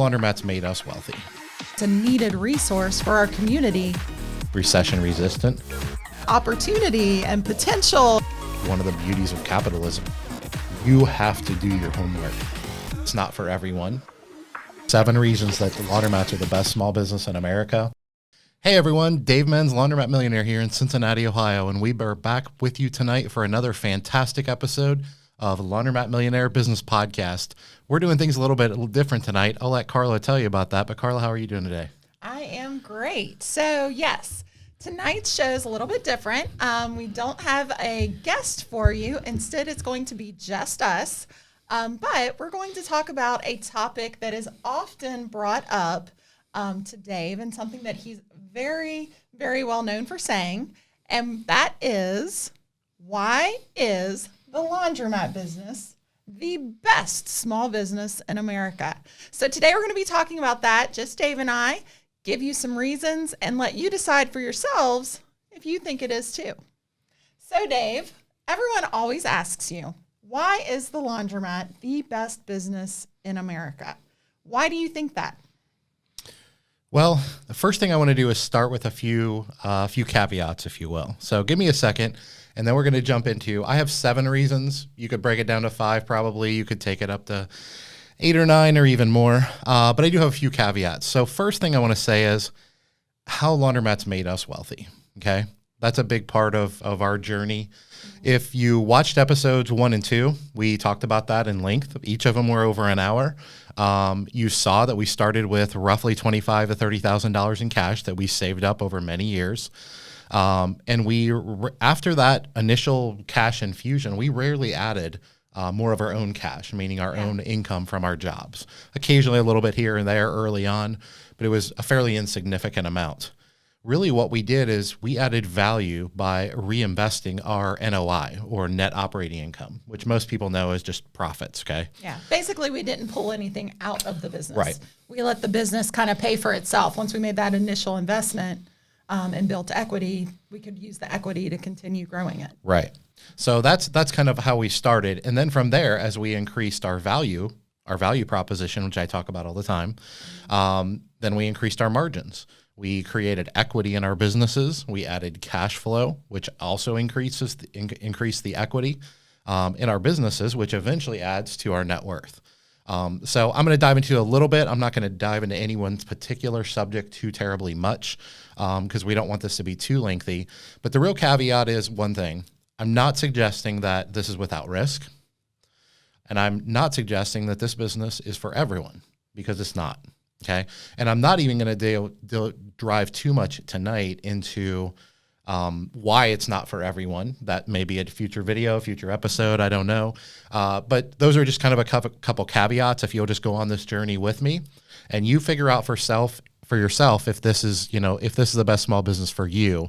Laundromats made us wealthy. It's a needed resource for our community. Recession resistant. Opportunity and potential. One of the beauties of capitalism. You have to do your homework. It's not for everyone. 7 reasons that the Laundromats are the best small business in America. Hey everyone, Dave Menz, Laundromat Millionaire here in Cincinnati, Ohio, and we are back with you tonight for another fantastic episode of Laundromat Millionaire Business Podcast. We're doing things a little different tonight. I'll let Carla tell you about that, but Carla, how are you doing today? I am great. So yes, tonight's show is a little bit different. We don't have a guest for you. Instead, it's going to be just us. But we're going to talk about a topic that is often brought up to Dave and something that he's very, very well known for saying. And that is, why is the laundromat business the best small business in America? So today we're going to be talking about that, just Dave and I, give you some reasons and let you decide for yourselves if you think it is too. So Dave, everyone always asks you, why is the laundromat the best business in America? Why do you think that? Well, the first thing I want to do is start with a few caveats, if you will. So give me a second, and then we're going to jump into, I have 7 reasons. You could break it down to 5 probably. You could take it up to 8 or 9 or even more. But I do have a few caveats. So first thing I want to say is how laundromats made us wealthy, okay? That's a big part of our journey. If you watched episodes 1 and 2, we talked about that in length. Each of them were over an hour. You saw that we started with roughly $25,000 to $30,000 in cash that we saved up over many years. And we, after that initial cash infusion, we rarely added more of our own cash, meaning our own income from our jobs. Occasionally a little bit here and there early on, but it was a fairly insignificant amount. Really what we did is we added value by reinvesting our NOI, or net operating income, which most people know is just profits, okay? Yeah, basically we didn't pull anything out of the business. Right. We let the business kind of pay for itself. Once we made that initial investment and built equity, we could use the equity to continue growing it. Right. So that's kind of how we started. And then from there, as we increased our value proposition, which I talk about all the time, then we increased our margins. We created equity in our businesses. We added cash flow, which also increased the equity in our businesses, which eventually adds to our net worth. So I'm going to dive into a little bit. I'm not going to dive into anyone's particular subject too terribly much because we don't want this to be too lengthy. But the real caveat is one thing. I'm not suggesting that this is without risk. And I'm not suggesting that this business is for everyone, because it's not. Okay. And I'm not even going to drive too much tonight into why it's not for everyone. That may be a future video, future episode. I don't know. But those are just kind of a couple caveats. If you'll just go on this journey with me and you figure out for yourself if this is the best small business for you.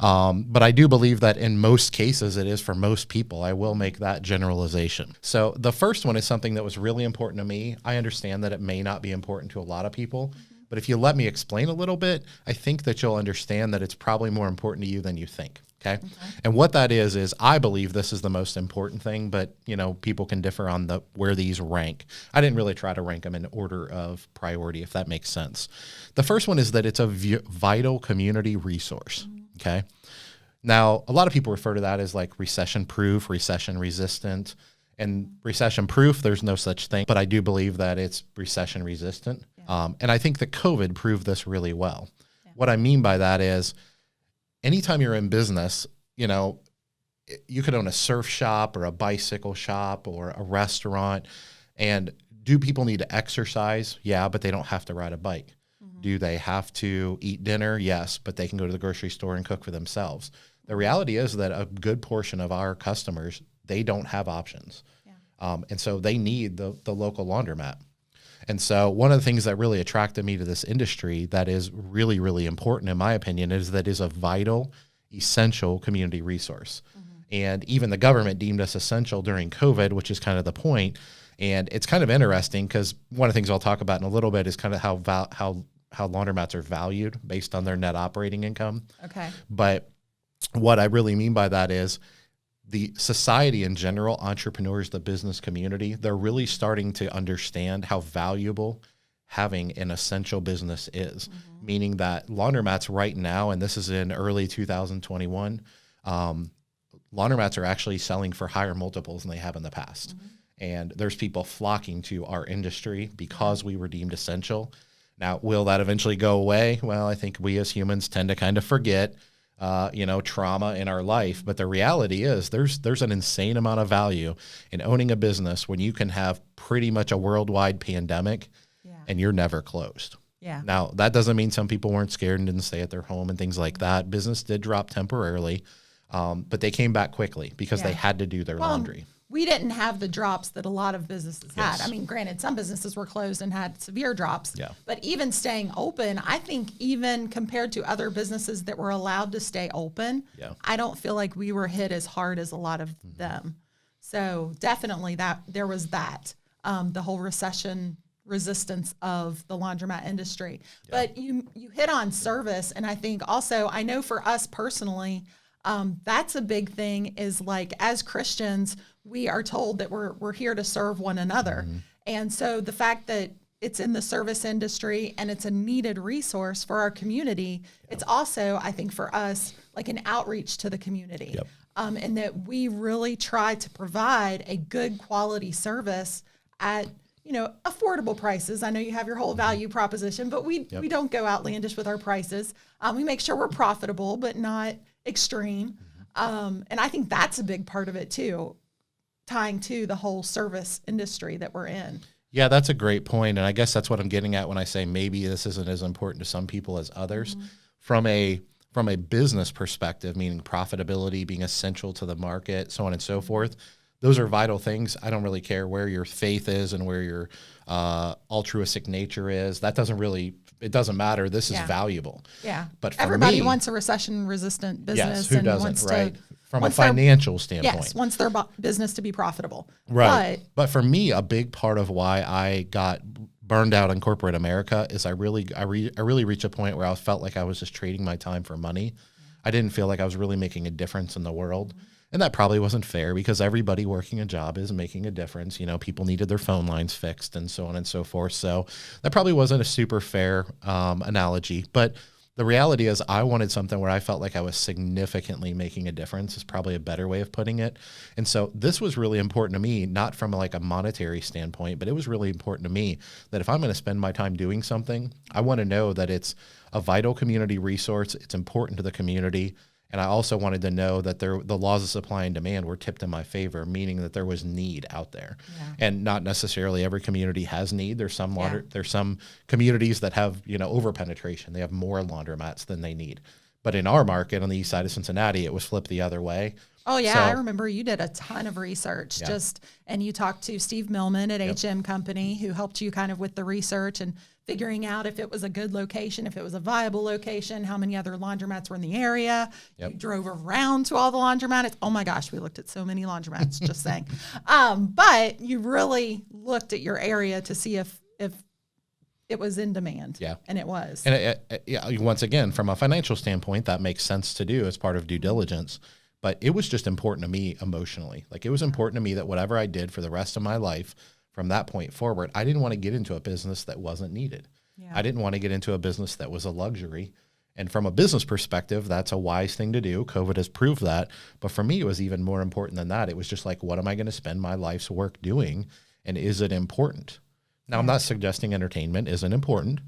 But I do believe that in most cases it is for most people. I will make that generalization. So the first one is something that was really important to me. I understand that it may not be important to a lot of people, but if you let me explain a little bit, I think that you'll understand that it's probably more important to you than you think. Okay. And what that is I believe this is the most important thing, but people can differ on where these rank. I didn't really try to rank them in order of priority, if that makes sense. The first one is that it's a vital community resource. Okay. Now, a lot of people refer to that as like recession proof, recession resistant, and recession proof. There's no such thing, but I do believe that it's recession resistant. Yeah. And I think that COVID proved this really well. Yeah. What I mean by that is anytime you're in business, you could own a surf shop or a bicycle shop or a restaurant. And do people need to exercise? Yeah, but they don't have to ride a bike. Do they have to eat dinner? Yes, but they can go to the grocery store and cook for themselves. The reality is that a good portion of our customers, they don't have options. Yeah. And so they need the local laundromat. And so one of the things that really attracted me to this industry that is really, really important, in my opinion, is that it is a vital, essential community resource. Mm-hmm. And even the government deemed us essential during COVID, which is kind of the point. And it's kind of interesting because one of the things I'll talk about in a little bit is kind of how laundromats are valued based on their net operating income. Okay. But what I really mean by that is the society in general, entrepreneurs, the business community, they're really starting to understand how valuable having an essential business is, meaning that laundromats right now, and this is in early 2021, laundromats are actually selling for higher multiples than they have in the past. And there's people flocking to our industry because we were deemed essential. Now, will that eventually go away? Well, I think we as humans tend to kind of forget, trauma in our life. But the reality is there's an insane amount of value in owning a business when you can have pretty much a worldwide pandemic and you're never closed. Yeah. Now, that doesn't mean some people weren't scared and didn't stay at their home and things like that. Business did drop temporarily, but they came back quickly because they had to do their laundry. We didn't have the drops that a lot of businesses had. I mean, granted, some businesses were closed and had severe drops. Yeah. But even staying open, I think even compared to other businesses that were allowed to stay open, I don't feel like we were hit as hard as a lot of them. So definitely that there was that, the whole recession resistance of the laundromat industry. But you hit on service, and I think also, I know for us personally, that's a big thing is like as Christians, we are told that we're here to serve one another. And so the fact that it's in the service industry and it's a needed resource for our community, it's also, I think for us, like an outreach to the community. And that we really try to provide a good quality service at, affordable prices. I know you have your whole value proposition, but we don't go outlandish with our prices. We make sure we're profitable, but not extreme. And I think that's a big part of it too, tying to the whole service industry that we're in. Yeah, that's a great point. And I guess that's what I'm getting at when I say maybe this isn't as important to some people as others. From a business perspective, meaning profitability, being essential to the market, so on and so forth, those are vital things. I don't really care where your faith is and where your altruistic nature is. That it doesn't matter. This is valuable. Yeah. But for everybody me, wants a recession-resistant business. Yes, who doesn't, wants right? To, From a financial standpoint. Yes, wants their business to be profitable. Right. But for me, a big part of why I got burned out in corporate America is I really reached a point where I felt like I was just trading my time for money. I didn't feel like I was really making a difference in the world. And that probably wasn't fair because everybody working a job is making a difference. People needed their phone lines fixed and so on and so forth. So that probably wasn't a super fair analogy. But the reality is I wanted something where I felt like I was significantly making a difference is probably a better way of putting it. And so this was really important to me, not from like a monetary standpoint, but it was really important to me that if I'm going to spend my time doing something, I want to know that it's a vital community resource. It's important to the community. And I also wanted to know that the laws of supply and demand were tipped in my favor, meaning that there was need out there. And not necessarily every community has need. There's some communities that have, over penetration. They have more laundromats than they need. But in our market on the east side of Cincinnati, it was flipped the other way. Oh, yeah. So, I remember you did a ton of research and you talked to Steve Millman at HM Company who helped you kind of with the research and figuring out if it was a good location, if it was a viable location, how many other laundromats were in the area. You drove around to all the laundromats. Oh my gosh, we looked at so many laundromats, just saying. But you really looked at your area to see if it was in demand. Yeah. And it was. And once again, from a financial standpoint, that makes sense to do as part of due diligence. But it was just important to me emotionally. Like it was important to me that whatever I did for the rest of my life, from that point forward, I didn't want to get into a business that wasn't needed. I didn't want to get into a business that was a luxury. And from a business perspective, that's a wise thing to do. COVID has proved that. But for me, it was even more important than that. It was just like, what am I going to spend my life's work doing? And is it important? Now, I'm not suggesting entertainment isn't important,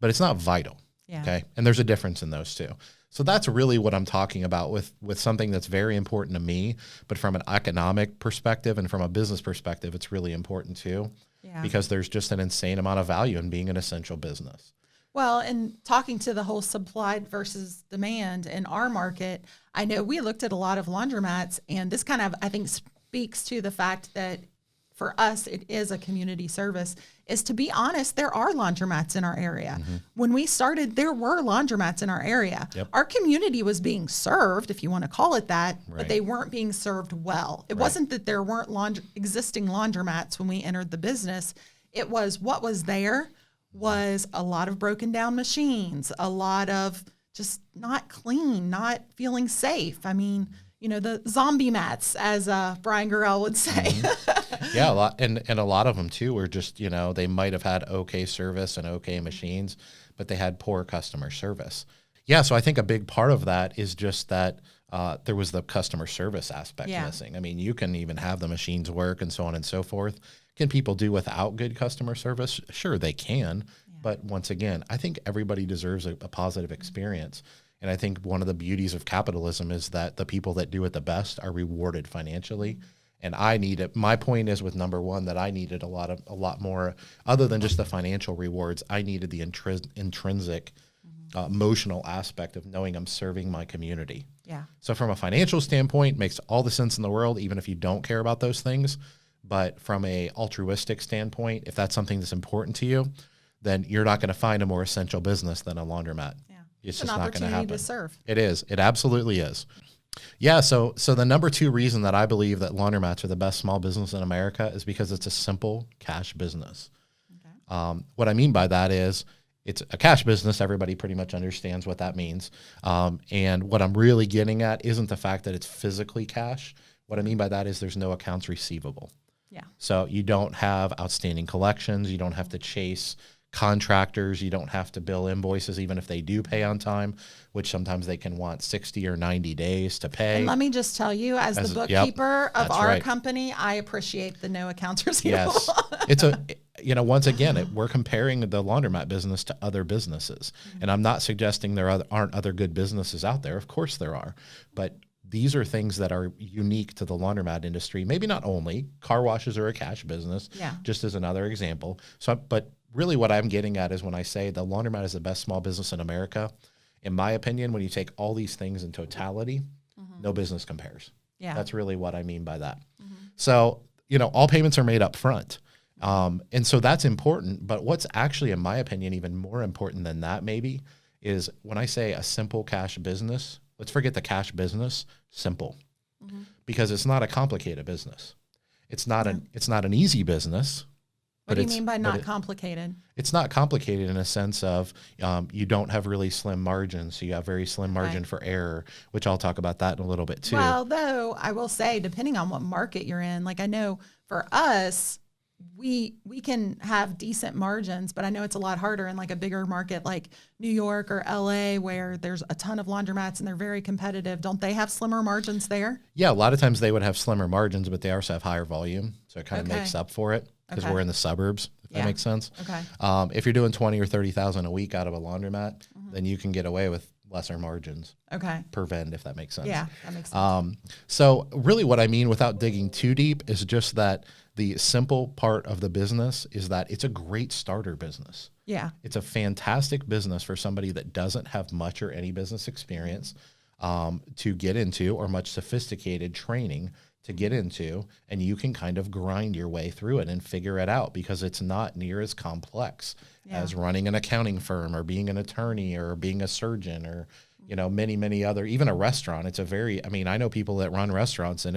but it's not vital. Okay. And there's a difference in those two. So that's really what I'm talking about with something that's very important to me, but from an economic perspective and from a business perspective, it's really important too, because there's just an insane amount of value in being an essential business. Well, and talking to the whole supply versus demand in our market, I know we looked at a lot of laundromats, and this kind of, I think, speaks to the fact that for us, it is a community service, is to be honest, there are laundromats in our area. When we started, there were laundromats in our area. Our community was being served, if you want to call it that, but they weren't being served well. It wasn't that there weren't existing laundromats when we entered the business. It was what was there was a lot of broken down machines, a lot of just not clean, not feeling safe. I mean, the zombie mats, as Brian Gurrell would say. Yeah, a lot, and a lot of them too were just, they might have had okay service and okay machines, but they had poor customer service. Yeah, so I think a big part of that is just that there was the customer service aspect missing. I mean, you can even have the machines work and so on and so forth. Can people do without good customer service? Sure, they can. But once again, I think everybody deserves a positive experience. And I think one of the beauties of capitalism is that the people that do it the best are rewarded financially. And I need it. My point is with number one that I needed a lot more, other than just the financial rewards. I needed the intrinsic emotional aspect of knowing I'm serving my community. Yeah. So from a financial standpoint, makes all the sense in the world, even if you don't care about those things. But from a altruistic standpoint, if that's something that's important to you, then you're not going to find a more essential business than a laundromat. Yeah. It's just not going to happen. To serve. It is. It absolutely is. Yeah. So the number two reason that I believe that laundromats are the best small business in America is because it's a simple cash business. Okay. What I mean by that is it's a cash business. Everybody pretty much understands what that means. And what I'm really getting at isn't the fact that it's physically cash. What I mean by that is there's no accounts receivable. Yeah. So you don't have outstanding collections. You don't have to chase contractors. You don't have to bill invoices, even if they do pay on time, which sometimes they can want 60 or 90 days to pay. And let me just tell you, as the bookkeeper of our company, I appreciate the no accounts receivable. Yes. Once again, we're comparing the laundromat business to other businesses. And I'm not suggesting there aren't other good businesses out there. Of course there are. But these are things that are unique to the laundromat industry. Maybe not only. Car washes are a cash business, just as another example. But really what I'm getting at is when I say the laundromat is the best small business in America, in my opinion, when you take all these things in totality, no business compares. Yeah. That's really what I mean by that. So, all payments are made up front. And so that's important. But what's actually, in my opinion, even more important than that maybe is when I say a simple cash business, let's forget the cash business, simple, because it's not a complicated business. It's not an easy business. What do you mean by not complicated? It's not complicated in a sense of you don't have really slim margins, so you have very slim margin for error, which I'll talk about that in a little bit too. Well, though, I will say, depending on what market you're in, like I know for us, we can have decent margins, but I know it's a lot harder in like a bigger market like New York or LA where there's a ton of laundromats and they're very competitive. Don't they have slimmer margins there? Yeah, a lot of times they would have slimmer margins, but they also have higher volume, so it kind of makes up for it because we're in the suburbs, if that makes sense. Okay. If you're doing 20 or 30,000 a week out of a laundromat, then you can get away with lesser margins per vend, if that makes sense. Yeah, that makes sense. So really what I mean without digging too deep is just that the simple part of the business is that it's a great starter business. Yeah. It's a fantastic business for somebody that doesn't have much or any business experience to get into or much sophisticated training to get into, and you can kind of grind your way through it and figure it out because it's not near as complex as running an accounting firm or being an attorney or being a surgeon or, many other, even a restaurant. It's I know people that run restaurants and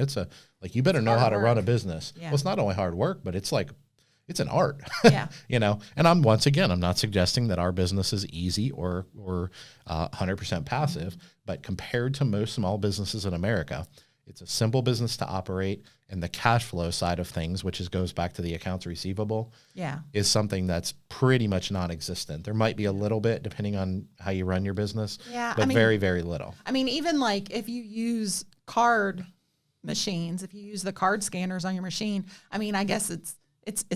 you better know how to run a business. Yeah. Well, it's not only hard work, but it's an art, and I'm not suggesting that our business is easy or 100% passive, but compared to most small businesses in America, it's a simple business to operate, and the cash flow side of things, which goes back to the accounts receivable, is something that's pretty much non-existent. There might be a little bit depending on how you run your business, but very, very little. I mean, even like if you use card machines, if you use the card scanners on your machine, I guess it's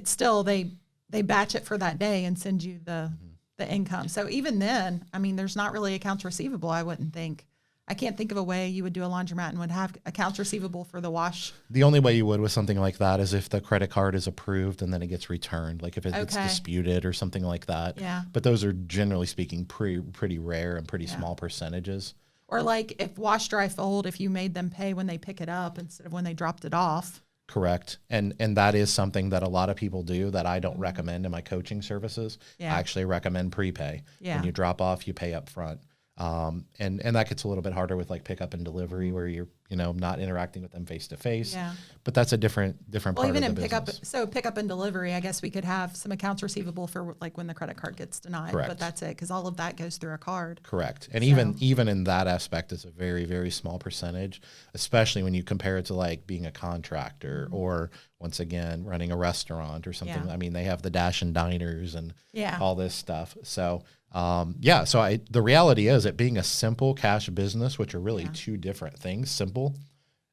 still they batch it for that day and send you the income. So even then, there's not really accounts receivable, I wouldn't think. I can't think of a way you would do a laundromat and would have accounts receivable for the wash. The only way you would with something like that is if the credit card is approved and then it gets returned, like if it gets disputed or something like that. Yeah. But those are generally speaking pretty rare and pretty small percentages. Or like if wash, dry, fold, if you made them pay when they pick it up instead of when they dropped it off. Correct. And that is something that a lot of people do that I don't recommend in my coaching services. Yeah. I actually recommend prepay. Yeah. When you drop off, you pay up front. And that gets a little bit harder with like pickup and delivery where you're, not interacting with them face to face. Yeah. But that's a different part of the even in business. pickup and delivery, I guess we could have some accounts receivable for like when the credit card gets denied. Correct. But that's it, because all of that goes through a card. Correct. And even in that aspect, it's a very, very small percentage, especially when you compare it to like being a contractor or once again, running a restaurant or something. Yeah. I mean, they have the dash and diners and Yeah. all this stuff. So, the reality is it being a simple cash business, which are really two different things, simple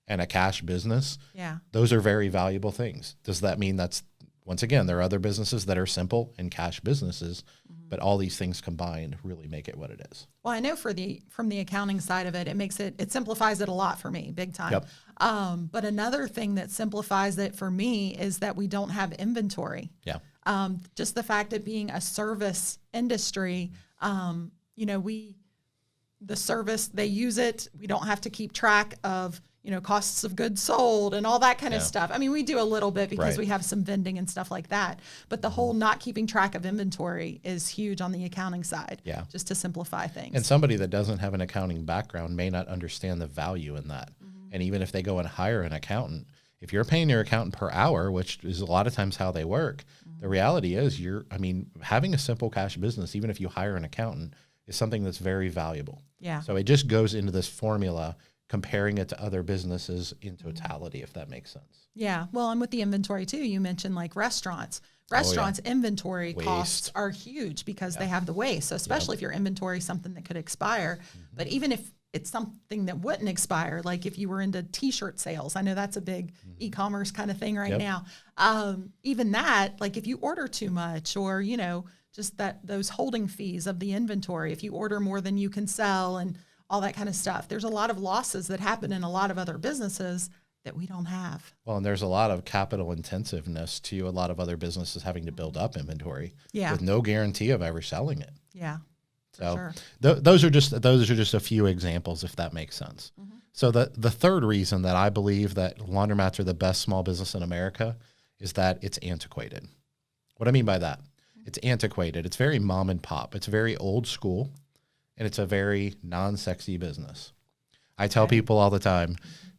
and a cash business. Yeah. Those are very valuable things. Does that mean once again, there are other businesses that are simple and cash businesses, but all these things combined really make it what it is. Well, I know from the accounting side of it, it simplifies it a lot for me, big time. Yep. But another thing that simplifies it for me is that we don't have inventory. Yeah. Just the fact that being a service industry, the service, they use it. We don't have to keep track of, costs of goods sold and all that kind of stuff. I mean, we do a little bit because we have some vending and stuff like that. But the whole not keeping track of inventory is huge on the accounting side. Yeah. Just to simplify things. And somebody that doesn't have an accounting background may not understand the value in that. And even if they go and hire an accountant, if you're paying your accountant per hour, which is a lot of times how they work, the reality is having a simple cash business, even if you hire an accountant, is something that's very valuable. Yeah. So it just goes into this formula, comparing it to other businesses in totality, if that makes sense. Yeah. Well, and with the inventory too, you mentioned like restaurants. Restaurants' inventory costs are huge because they have the waste. So especially if your inventory is something that could expire, but even if it's something that wouldn't expire, like if you were into T-shirt sales, I know that's a big e-commerce kind of thing right now. Even that, like if you order too much or, just those holding fees of the inventory, if you order more than you can sell and all that kind of stuff, there's a lot of losses that happen in a lot of other businesses that we don't have. Well, and there's a lot of capital intensiveness to a lot of other businesses having to build up inventory with no guarantee of ever selling it. Yeah. So sure. those are just a few examples, if that makes sense. So the third reason that I believe that laundromats are the best small business in America is that it's antiquated. What I mean by that, it's antiquated. It's very mom and pop. It's very old school, and it's a very non-sexy business. I tell people all the time,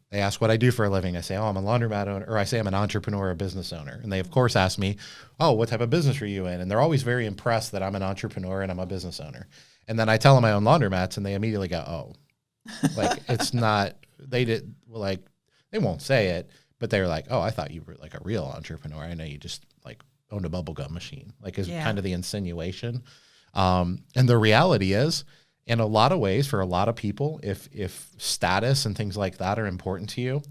they ask what I do for a living. I say, I'm a laundromat owner, or I say I'm an entrepreneur or business owner. And they, of course, ask me, what type of business are you in? And they're always very impressed that I'm an entrepreneur and I'm a business owner. And then I tell them I own laundromats, and they immediately go, like, it's not, they won't say it, but they're like, I thought you were like a real entrepreneur. I know you just like owned a bubblegum machine, like is kind of the insinuation. And the reality is, in a lot of ways, for a lot of people, if status and things like that are important to you,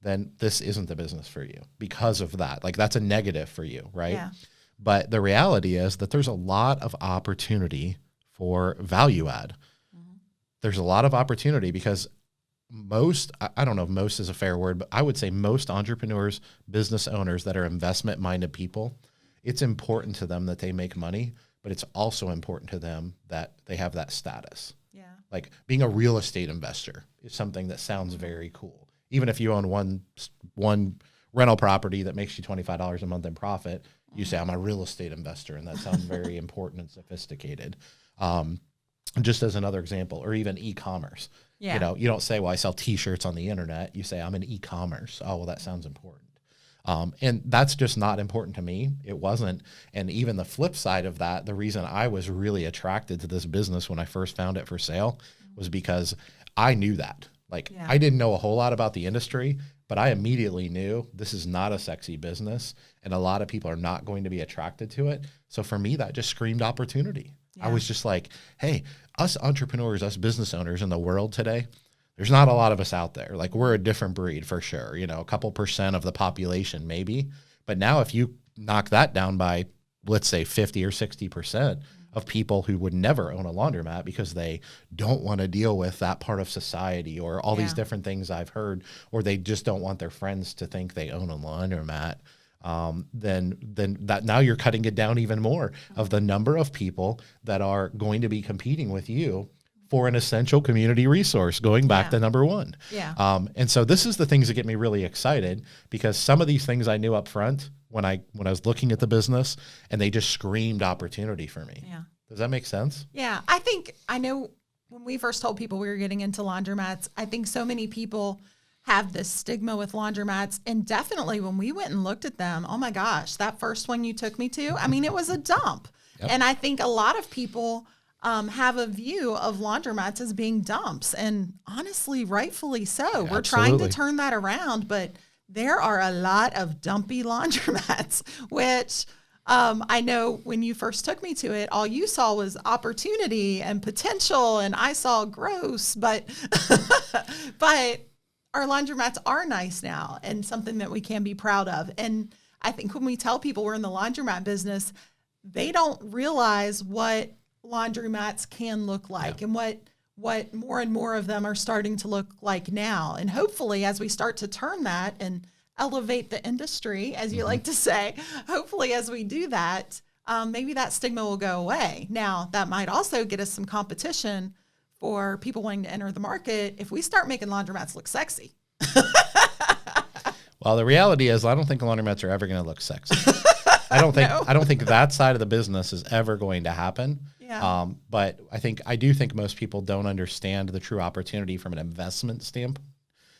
then this isn't the business for you because of that. Like that's a negative for you, right? Yeah. But the reality is that there's a lot of opportunity for value add. There's a lot of opportunity because I don't know if most is a fair word, but I would say most entrepreneurs, business owners that are investment-minded people, it's important to them that they make money, but it's also important to them that they have that status. Yeah. Like being a real estate investor is something that sounds very cool. Even if you own one rental property that makes you $25 a month in profit, you say, I'm a real estate investor, and that sounds very important and sophisticated. Just as another example, or even e-commerce. Yeah. You don't say, I sell T-shirts on the internet. You say, I'm in e-commerce. Oh, well, that sounds important. And that's just not important to me. It wasn't. And even the flip side of that, the reason I was really attracted to this business when I first found it for sale was because I knew that. I didn't know a whole lot about the industry, but I immediately knew this is not a sexy business, and a lot of people are not going to be attracted to it. So for me, that just screamed opportunity. I was just like, hey, us entrepreneurs, us business owners in the world today, there's not a lot of us out there. Like we're a different breed for sure. A couple % of the population maybe. But now if you knock that down by, let's say 50 or 60% of people who would never own a laundromat because they don't want to deal with that part of society or all these different things I've heard, or they just don't want their friends to think they own a laundromat, then that now you're cutting it down even more of the number of people that are going to be competing with you for an essential community resource, going back to number one. Yeah. And so this is the things that get me really excited, because some of these things I knew up front when I was looking at the business, and they just screamed opportunity for me. Yeah. Does that make sense? Yeah. I think I know when we first told people we were getting into laundromats, I think so many people have this stigma with laundromats. And definitely when we went and looked at them, oh my gosh, that first one you took me to, I mean, it was a dump. Yep. And I think a lot of people have a view of laundromats as being dumps. And honestly, rightfully so. Yeah, we're trying to turn that around, but there are a lot of dumpy laundromats, which I know when you first took me to it, all you saw was opportunity and potential, and I saw gross, but but our laundromats are nice now and something that we can be proud of. And I think when we tell people we're in the laundromat business, they don't realize what laundromats can look like, and what more and more of them are starting to look like now. And hopefully as we start to turn that and elevate the industry, as you like to say, hopefully as we do that, maybe that stigma will go away. Now, that might also get us some competition for people wanting to enter the market if we start making laundromats look sexy. Well, the reality is I don't think laundromats are ever going to look sexy. I don't think that side of the business is ever going to happen. Yeah. But I do think most people don't understand the true opportunity from an investment standpoint.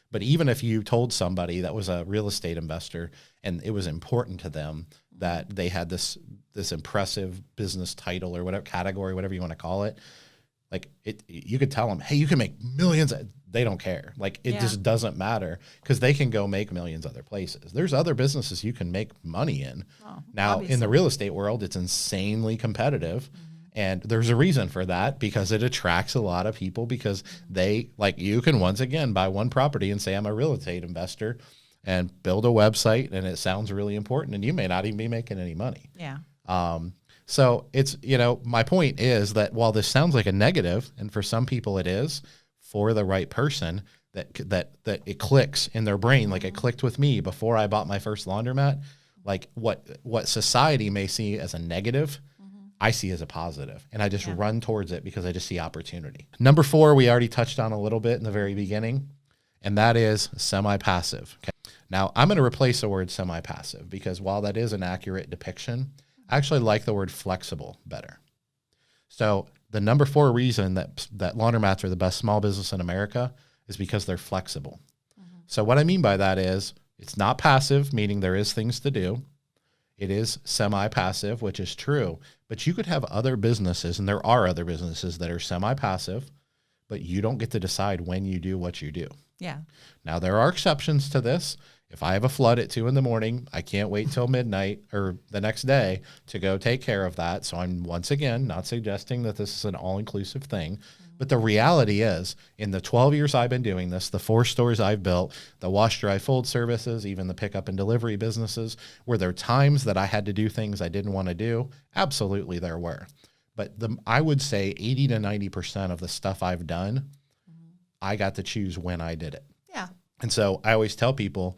But even if you told somebody that was a real estate investor and it was important to them that they had this impressive business title or whatever category, whatever you want to call it, like you could tell them, hey, you can make millions. They don't care. Like it just doesn't matter because they can go make millions other places. There's other businesses you can make money in. Oh, now, obviously. In the real estate world, it's insanely competitive. And there's a reason for that because it attracts a lot of people because they, like you can once again buy one property and say, I'm a real estate investor and build a website and it sounds really important and you may not even be making any money. Yeah. So it's, my point is that while this sounds like a negative, and for some people it is, for the right person, that it clicks in their brain, like it clicked with me before I bought my first laundromat, like what society may see as a negative, I see as a positive, and I just run towards it because I just see opportunity. Number 4, we already touched on a little bit in the very beginning, and that is semi-passive. Okay. Now, I'm going to replace the word semi-passive because while that is an accurate depiction, I actually like the word flexible better. So the number 4 reason that laundromats are the best small business in America is because they're flexible. So what I mean by that is it's not passive, meaning there is things to do. It is semi-passive, which is true, but you could have other businesses, and there are other businesses that are semi-passive, but you don't get to decide when you do what you do. Yeah. Now, there are exceptions to this. If I have a flood at 2 a.m, I can't wait till midnight or the next day to go take care of that. So I'm once again not suggesting that this is an all-inclusive thing. But the reality is, in the 12 years I've been doing this, the 4 stores I've built, the wash, dry, fold services, even the pickup and delivery businesses, were there times that I had to do things I didn't want to do? Absolutely there were. But I would say 80 to 90% of the stuff I've done, I got to choose when I did it. Yeah. And so I always tell people,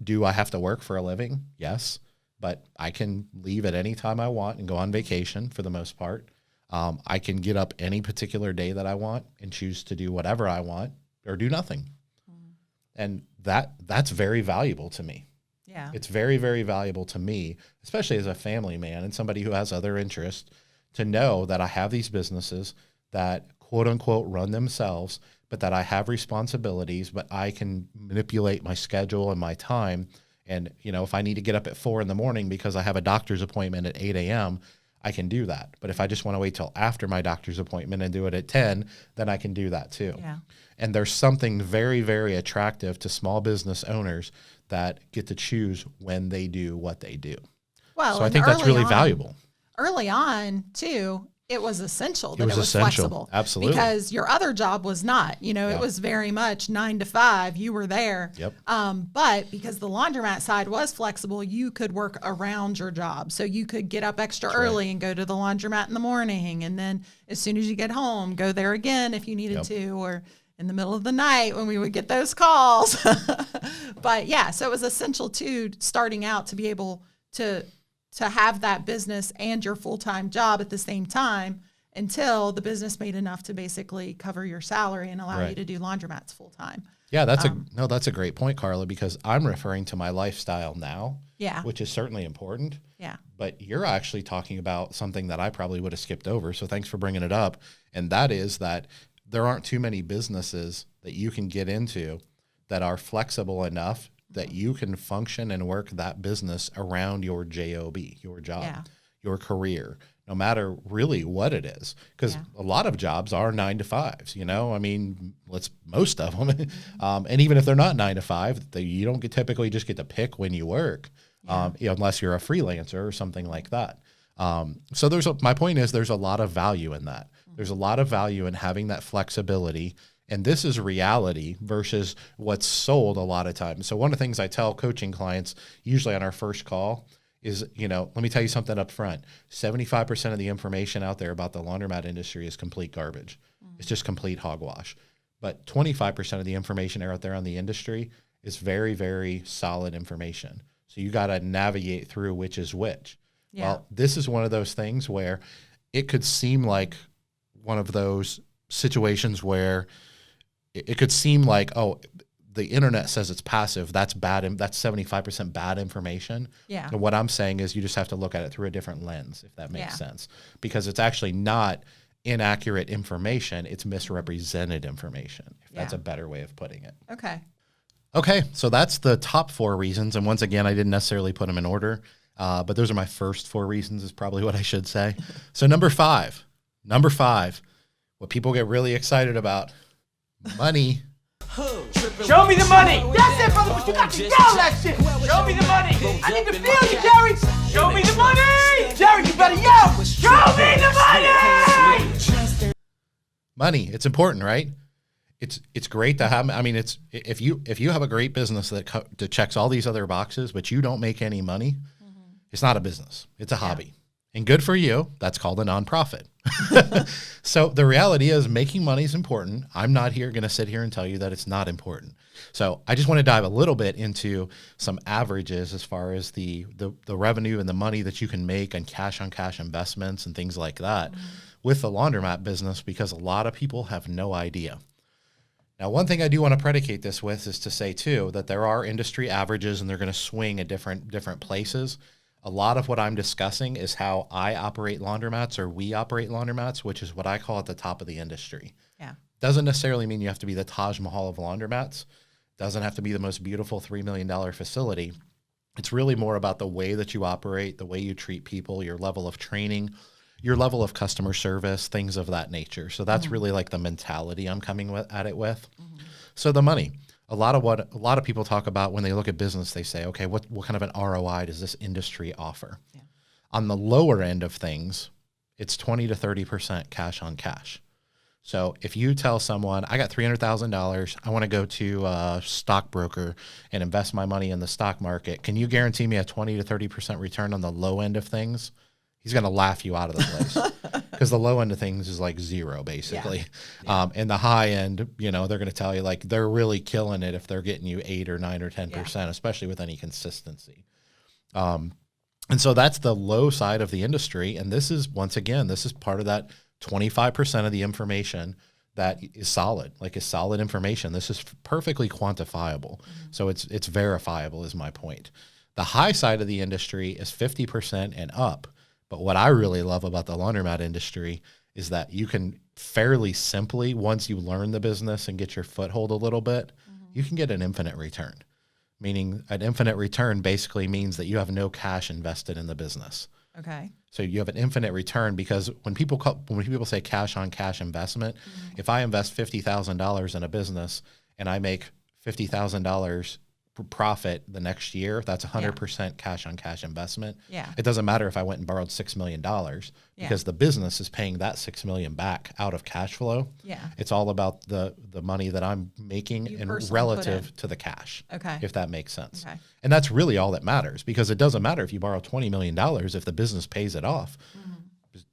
do I have to work for a living? Yes. But I can leave at any time I want and go on vacation for the most part. I can get up any particular day that I want and choose to do whatever I want or do nothing. And that's very valuable to me. Yeah. It's very, very valuable to me, especially as a family man and somebody who has other interests, to know that I have these businesses that quote unquote run themselves, but that I have responsibilities, but I can manipulate my schedule and my time. And, if I need to get up at 4 a.m. because I have a doctor's appointment at 8 a.m., I can do that. But if I just want to wait till after my doctor's appointment and do it at 10, then I can do that too. Yeah. And there's something very, very attractive to small business owners that get to choose when they do what they do. Well, so I think that's really valuable. Early on, too, it was essential that it was essential. Flexible. Absolutely. Because your other job was not. It was very much 9 to 5. You were there. Yep. But because the laundromat side was flexible, you could work around your job. So you could get up extra early and go to the laundromat in the morning. And then as soon as you get home, go there again if you needed to, or in the middle of the night when we would get those calls. But yeah, so it was essential too, starting out, to be able to have that business and your full-time job at the same time until the business made enough to basically cover your salary and allow you to do laundromats full-time. Yeah, that's a great point, Carla, because I'm referring to my lifestyle now, which is certainly important. Yeah. But you're actually talking about something that I probably would have skipped over. So thanks for bringing it up. And that is that there aren't too many businesses that you can get into that are flexible enough that you can function and work that business around your job, your job, your career, no matter really what it is. Because a lot of jobs are 9 to 5s, you know, I mean, most of them. And even if they're not 9 to 5, you don't typically just get to pick when you work, unless you're a freelancer or something like that. So my point is there's a lot of value in that. There's a lot of value in having that flexibility. And this is reality versus what's sold a lot of times. So one of the things I tell coaching clients, usually on our first call, is, let me tell you something up front. 75% of the information out there about the laundromat industry is complete garbage. It's just complete hogwash. But 25% of the information out there on the industry is very, very solid information. So you got to navigate through which is which. Yeah. Well, this is one of those things where it could seem like one of those situations where it could seem like, oh, the internet says it's passive. That's bad. That's 75% bad information. Yeah. And what I'm saying is you just have to look at it through a different lens, if that makes sense, because it's actually not inaccurate information. It's misrepresented information, if that's a better way of putting it. Okay. So that's the top 4 reasons. And once again, I didn't necessarily put them in order, but those are my first 4 reasons is probably what I should say. So number five, what people get really excited about, money. Show me the money. That's it, brother, but you got to yell that shit. Show me the money. I need to feel you, Jerry. Show me the money. Jerry, you better yell. Show me the money. Money, it's important, right? It's great to have. I mean, if you have a great business that checks all these other boxes, but you don't make any money, it's not a business. It's a hobby. And good for you. That's called a nonprofit. So the reality is making money is important. I'm not going to sit here and tell you that it's not important. So I just want to dive a little bit into some averages as far as the revenue and the money that you can make on cash investments and things like that with the laundromat business, because a lot of people have no idea. Now, one thing I do want to predicate this with is to say too, that there are industry averages and they're going to swing at different places. A lot of what I'm discussing is how I operate laundromats, or we operate laundromats, which is what I call at the top of the industry. Yeah. Doesn't necessarily mean you have to be the Taj Mahal of laundromats. Doesn't have to be the most beautiful $3 million facility. It's really more about the way that you operate, the way you treat people, your level of training, your level of customer service, things of that nature. So that's really like the mentality I'm coming at it with. So the money. A lot of people talk about when they look at business, they say, okay, what kind of an ROI does this industry offer? Yeah. On the lower end of things, it's 20 to 30% cash on cash. So if you tell someone, I got $300,000, I want to go to a stockbroker and invest my money in the stock market, can you guarantee me a 20 to 30% return on the low end of things? He's going to laugh you out of the place, because the low end of things is like 0 basically. Yeah. And the high end, they're going to tell you like they're really killing it if they're getting you 8 or 9 or 10%, especially with any consistency. And so that's the low side of the industry. And this is part of that 25% of the information that is solid, like is solid information. This is perfectly quantifiable. So it's verifiable is my point. The high side of the industry is 50% and up. But what I really love about the laundromat industry is that you can fairly simply, once you learn the business and get your foothold a little bit, you can get an infinite return. Meaning an infinite return basically means that you have no cash invested in the business. Okay. So you have an infinite return, because when people say cash on cash investment, if I invest $50,000 in a business and I make $50,000 profit the next year, that's 100% cash on cash investment. Yeah. It doesn't matter if I went and borrowed $6 million, because the business is paying that $6 million back out of cash flow. Yeah. It's all about the money that I'm making and relative to the cash. Okay. If that makes sense. Okay. And that's really all that matters, because it doesn't matter if you borrow $20 million if the business pays it off.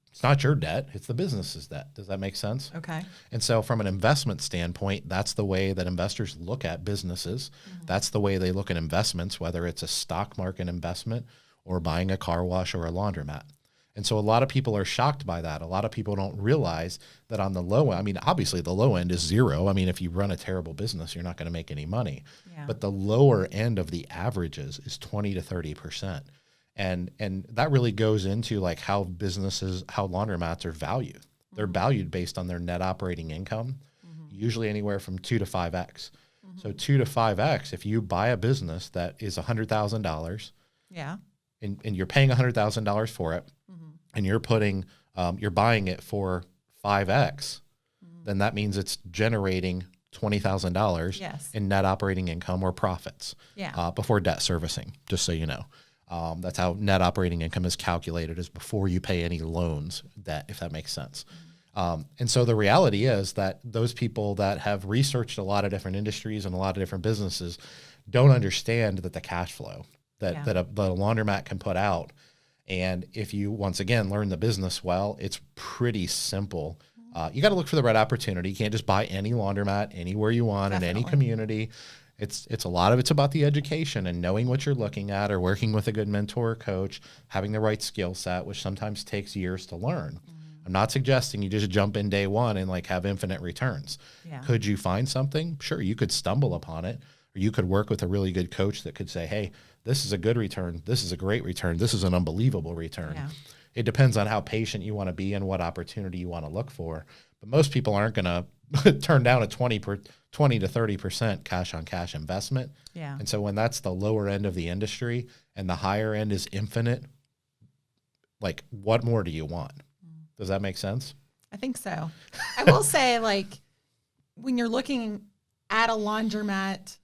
It's not your debt, it's the business's debt. Does that make sense? Okay. And so from an investment standpoint, that's the way that investors look at businesses. That's the way they look at investments, whether it's a stock market investment or buying a car wash or a laundromat. And so a lot of people are shocked by that. A lot of people don't realize that on the low end, I mean, obviously the low end is 0. I mean, if you run a terrible business, you're not going to make any money. Yeah. But the lower end of the averages is 20 to 30%. And that really goes into like how laundromats are valued. They're valued based on their net operating income, usually anywhere from 2 to 5x. So 2 to 5x, if you buy a business that is $100,000, Yeah. and you're paying $100,000 for it, and you're buying it for 5x, then that means it's generating $20,000 Yes. in net operating income or profits Yeah. before debt servicing, just so you know. That's how net operating income is calculated, is before you pay any loans, debt, if that makes sense. And so the reality is that those people that have researched a lot of different industries and a lot of different businesses don't understand that the cash flow that a laundromat can put out. And if you, once again, learn the business well, it's pretty simple. You got to look for the right opportunity. You can't just buy any laundromat anywhere you want in any community. It's a lot of it's about the education and knowing what you're looking at, or working with a good mentor or coach, having the right skill set, which sometimes takes years to learn. I'm not suggesting you just jump in day one and like have infinite returns. Yeah. Could you find something? Sure, you could stumble upon it, or you could work with a really good coach that could say, hey, this is a good return. This is a great return. This is an unbelievable return. Yeah. It depends on how patient you want to be and what opportunity you want to look for. But most people aren't going to turn down a 20 to 30% cash on cash investment. Yeah. And so when that's the lower end of the industry and the higher end is infinite, like what more do you want? Does that make sense? I think so. I will say, like, when you're looking at a laundromat,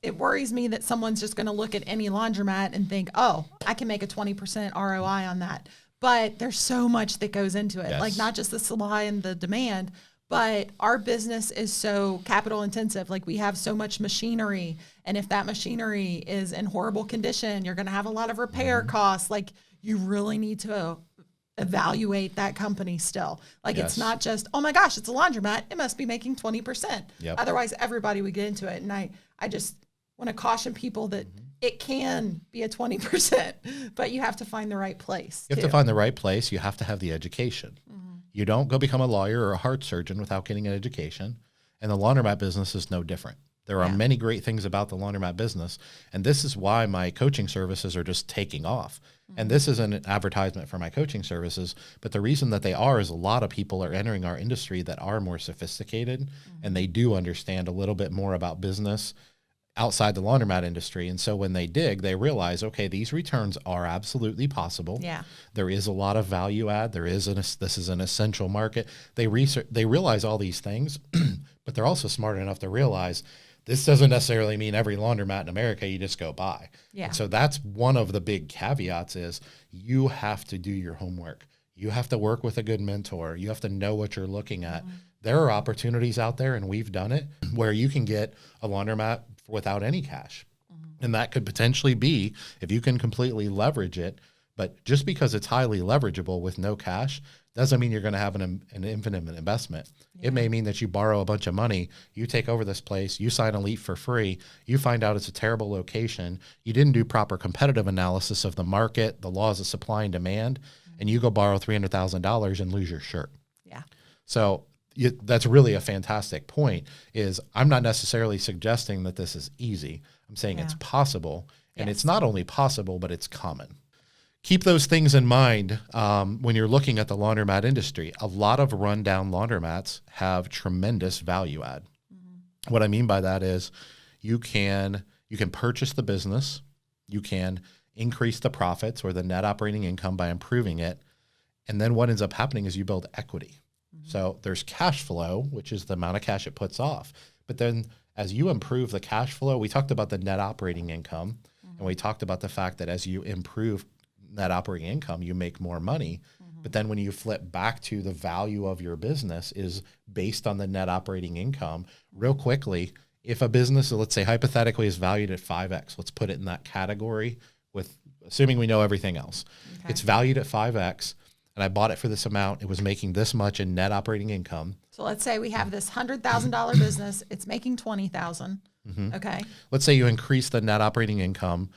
it worries me that someone's just going to look at any laundromat and think, oh, I can make a 20% ROI on that. But there's so much that goes into it, Yes. like not just the supply and the demand, but our business is so capital intensive. Like, we have so much machinery. And if that machinery is in horrible condition, you're going to have a lot of repair costs. Like, you really need to evaluate that company still. Like, Yes. it's not just, oh my gosh, it's a laundromat, it must be making 20%. Yep. Otherwise, everybody would get into it. And I just want to caution people that it can be a 20%, but you have to find the right place. You have to find the right place. You have to have the education. You don't go become a lawyer or a heart surgeon without getting an education. And the laundromat business is no different. There are many great things about the laundromat business. And this is why my coaching services are just taking off. And this isn't an advertisement for my coaching services, but the reason that they are is a lot of people are entering our industry that are more sophisticated, and they do understand a little bit more about business outside the laundromat industry. And so when they dig, they realize, okay, these returns are absolutely possible. Yeah. There is a lot of value add. This is an essential market. They realize all these things, but they're also smart enough to realize this doesn't necessarily mean every laundromat in America you just go buy. Yeah. And so that's one of the big caveats is you have to do your homework. You have to work with a good mentor. You have to know what you're looking at. There are opportunities out there, and we've done it, where you can get a laundromat without any cash. And that could potentially be, if you can completely leverage it, but just because it's highly leverageable with no cash doesn't mean you're going to have an infinite investment. It may mean that you borrow a bunch of money, you take over this place, you sign a lease for free, you find out it's a terrible location, you didn't do proper competitive analysis of the market, the laws of supply and demand, and you go borrow $300,000 and lose your shirt. Yeah. So that's really a fantastic point. Is I'm not necessarily suggesting that this is easy. I'm saying it's possible, and it's not only possible, but it's common. Keep those things in mind when you're looking at the laundromat industry. A lot of rundown laundromats have tremendous value add. What I mean by that is you can purchase the business, you can increase the profits or the net operating income by improving it, and then what ends up happening is you build equity. So there's cash flow, which is the amount of cash it puts off. But then as you improve the cash flow, we talked about the net operating income, and we talked about the fact that as you improve net operating income, you make more money. But then when you flip back to the value of your business is based on the net operating income, real quickly, if a business, let's say hypothetically, is valued at 5x, let's put it in that category with, assuming we know everything else. Okay. It's valued at 5x, and I bought it for this amount. It was making this much in net operating income. So let's say we have this $100,000 business. It's making $20,000. Okay. Let's say you increase the net operating income.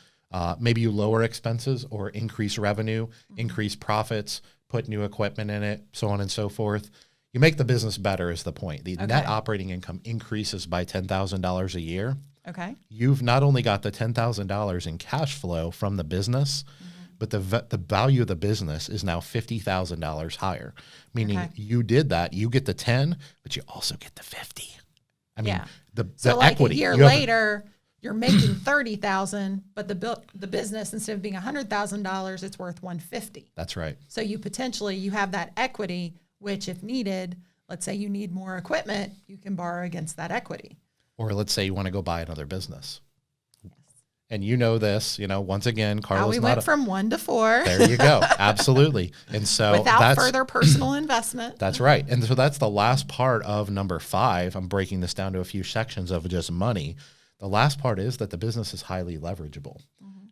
Maybe you lower expenses or increase revenue, increase profits, put new equipment in it, so on and so forth. You make the business better is the point. The net operating income increases by $10,000 a year. Okay. You've not only got the $10,000 in cash flow from the business, but the value of the business is now $50,000 higher, meaning you did that. You get the 10, but you also get the 50. I mean, so the like equity. a year later, you're making $30,000, but the business, instead of being $100,000, it's worth $150,000. That's right. So you have that equity, which if needed, let's say you need more equipment, you can borrow against that equity. Or let's say you want to go buy another business. And you know this, once again, Carla's How we went from 1 to 4. There you go. Absolutely. And so without further personal investment. That's right. And so that's the last part of number 5. I'm breaking this down to a few sections of just money. The last part is that the business is highly leverageable.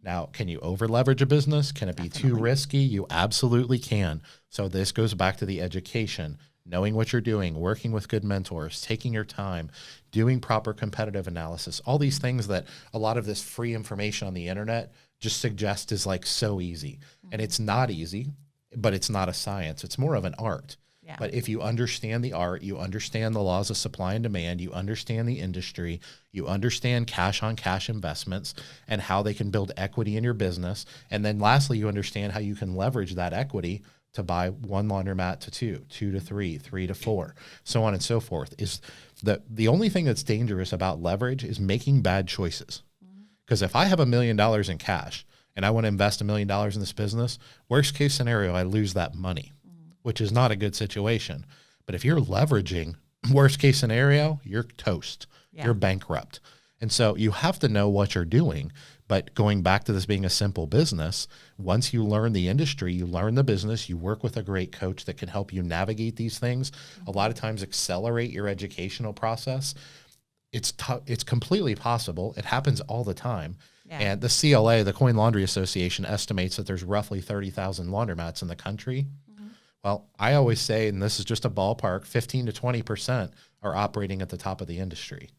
Now, can you over leverage a business? Can it be too risky? You absolutely can. So this goes back to the education, knowing what you're doing, working with good mentors, taking your time, doing proper competitive analysis, all these things that a lot of this free information on the internet just suggests is like so easy. And it's not easy, but it's not a science. It's more of an art. Yeah. But if you understand the art, you understand the laws of supply and demand, you understand the industry, you understand cash on cash investments and how they can build equity in your business. And then lastly, you understand how you can leverage that equity to buy 1 laundromat to 2, 2 to 3, 3 to 4, so on and so forth. Is the only thing that's dangerous about leverage is making bad choices. Because if I have $1 million in cash and I want to invest $1 million in this business, worst case scenario, I lose that money, which is not a good situation. But if you're leveraging, worst case scenario, you're toast. You're bankrupt. And so you have to know what you're doing. But going back to this being a simple business, once you learn the industry, you learn the business, you work with a great coach that can help you navigate these things, a lot of times accelerate your educational process. It's completely possible. It happens all the time. Yeah. And the CLA, the Coin Laundry Association, estimates that there's roughly 30,000 laundromats in the country. Well, I always say, and this is just a ballpark, 15 to 20% are operating at the top of the industry.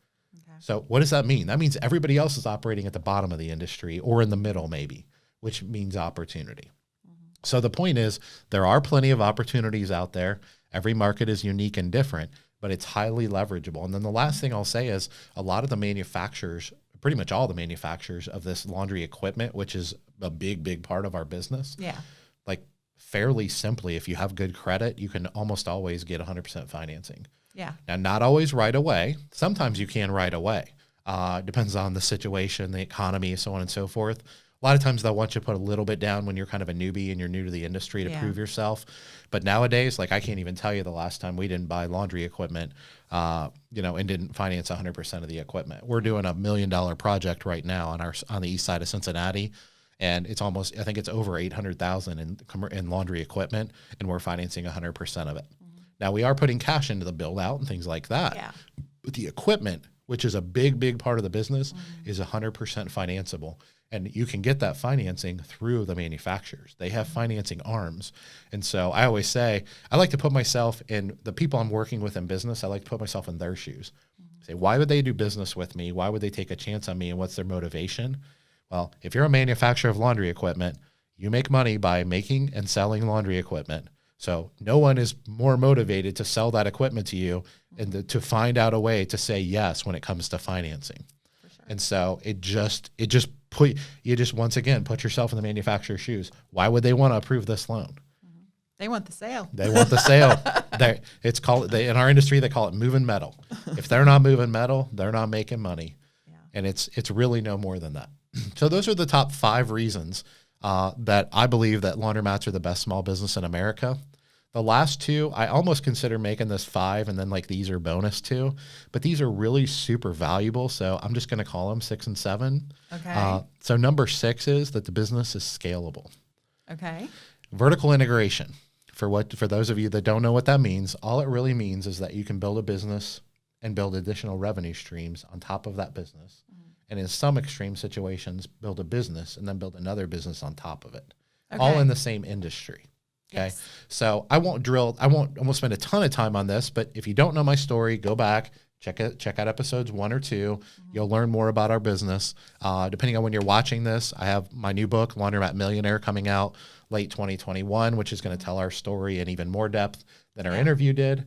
So what does that mean? That means everybody else is operating at the bottom of the industry or in the middle maybe, which means opportunity. So the point is there are plenty of opportunities out there. Every market is unique and different, but it's highly leverageable. And then the last thing I'll say is a lot of the manufacturers, pretty much all the manufacturers of this laundry equipment, which is a big, big part of our business. Yeah. Like fairly simply, if you have good credit, you can almost always get 100% financing. Yeah. Now, not always right away. Sometimes you can right away. Depends on the situation, the economy, so on and so forth. A lot of times they'll want you to put a little bit down when you're kind of a newbie and you're new to the industry to prove yourself. But nowadays, like I can't even tell you the last time we didn't buy laundry equipment, and didn't finance 100% of the equipment. We're doing $1 million project right now on the east side of Cincinnati. And it's almost, I think it's over 800,000 in laundry equipment, and we're financing 100% of it. Now, we are putting cash into the build out and things like that. Yeah. But the equipment, which is a big, big part of the business, is 100% financeable. And you can get that financing through the manufacturers. They have financing arms. And so I always say, I like to put myself in the people I'm working with in business, I like to put myself in their shoes. Say, why would they do business with me? Why would they take a chance on me? And what's their motivation? Well, if you're a manufacturer of laundry equipment, you make money by making and selling laundry equipment. So no one is more motivated to sell that equipment to you and to find out a way to say yes when it comes to financing. For sure. And so you just once again put yourself in the manufacturer's shoes. Why would they want to approve this loan? They want the sale. They want the sale. In our industry they call it moving metal. If they're not moving metal, they're not making money. Yeah. And it's really no more than that. So those are the top 5 reasons that I believe that laundromats are the best small business in America. The last 2, I almost consider making this 5, and then like these are bonus 2, but these are really super valuable. So I'm just going to call them 6 and 7. Okay. So number 6 is that the business is scalable. Okay. Vertical integration. For those of you that don't know what that means, all it really means is that you can build a business and build additional revenue streams on top of that business. And in some extreme situations, build a business and then build another business on top of it, all in the same industry. Okay. Yes. So I won't spend a ton of time on this, but if you don't know my story, go back, check out episodes 1 or 2. You'll learn more about our business. Depending on when you're watching this, I have my new book, Laundromat Millionaire, coming out late 2021, which is going to tell our story in even more depth than our interview did.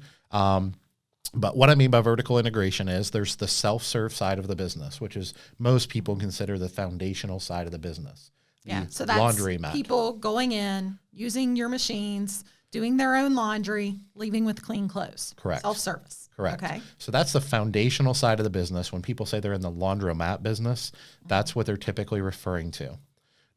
But what I mean by vertical integration is there's the self-serve side of the business, which is most people consider the foundational side of the business. Yeah. the So that's laundromat. people going in, using your machines, doing their own laundry, leaving with clean clothes. Correct. Self-service. Correct. Okay. So that's the foundational side of the business. When people say they're in the laundromat business, that's what they're typically referring to.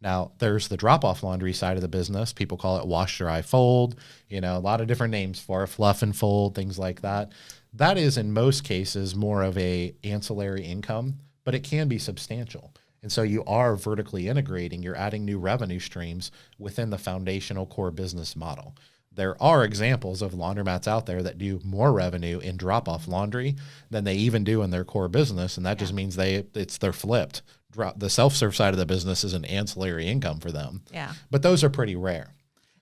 Now, there's the drop-off laundry side of the business. People call it wash, dry, fold, a lot of different names for it, fluff and fold, things like that. That is, in most cases, more of a ancillary income, but it can be substantial. And so you are vertically integrating, you're adding new revenue streams within the foundational core business model. There are examples of laundromats out there that do more revenue in drop-off laundry than they even do in their core business, and that just means they're flipped. The self-serve side of the business is an ancillary income for them. Yeah. But those are pretty rare.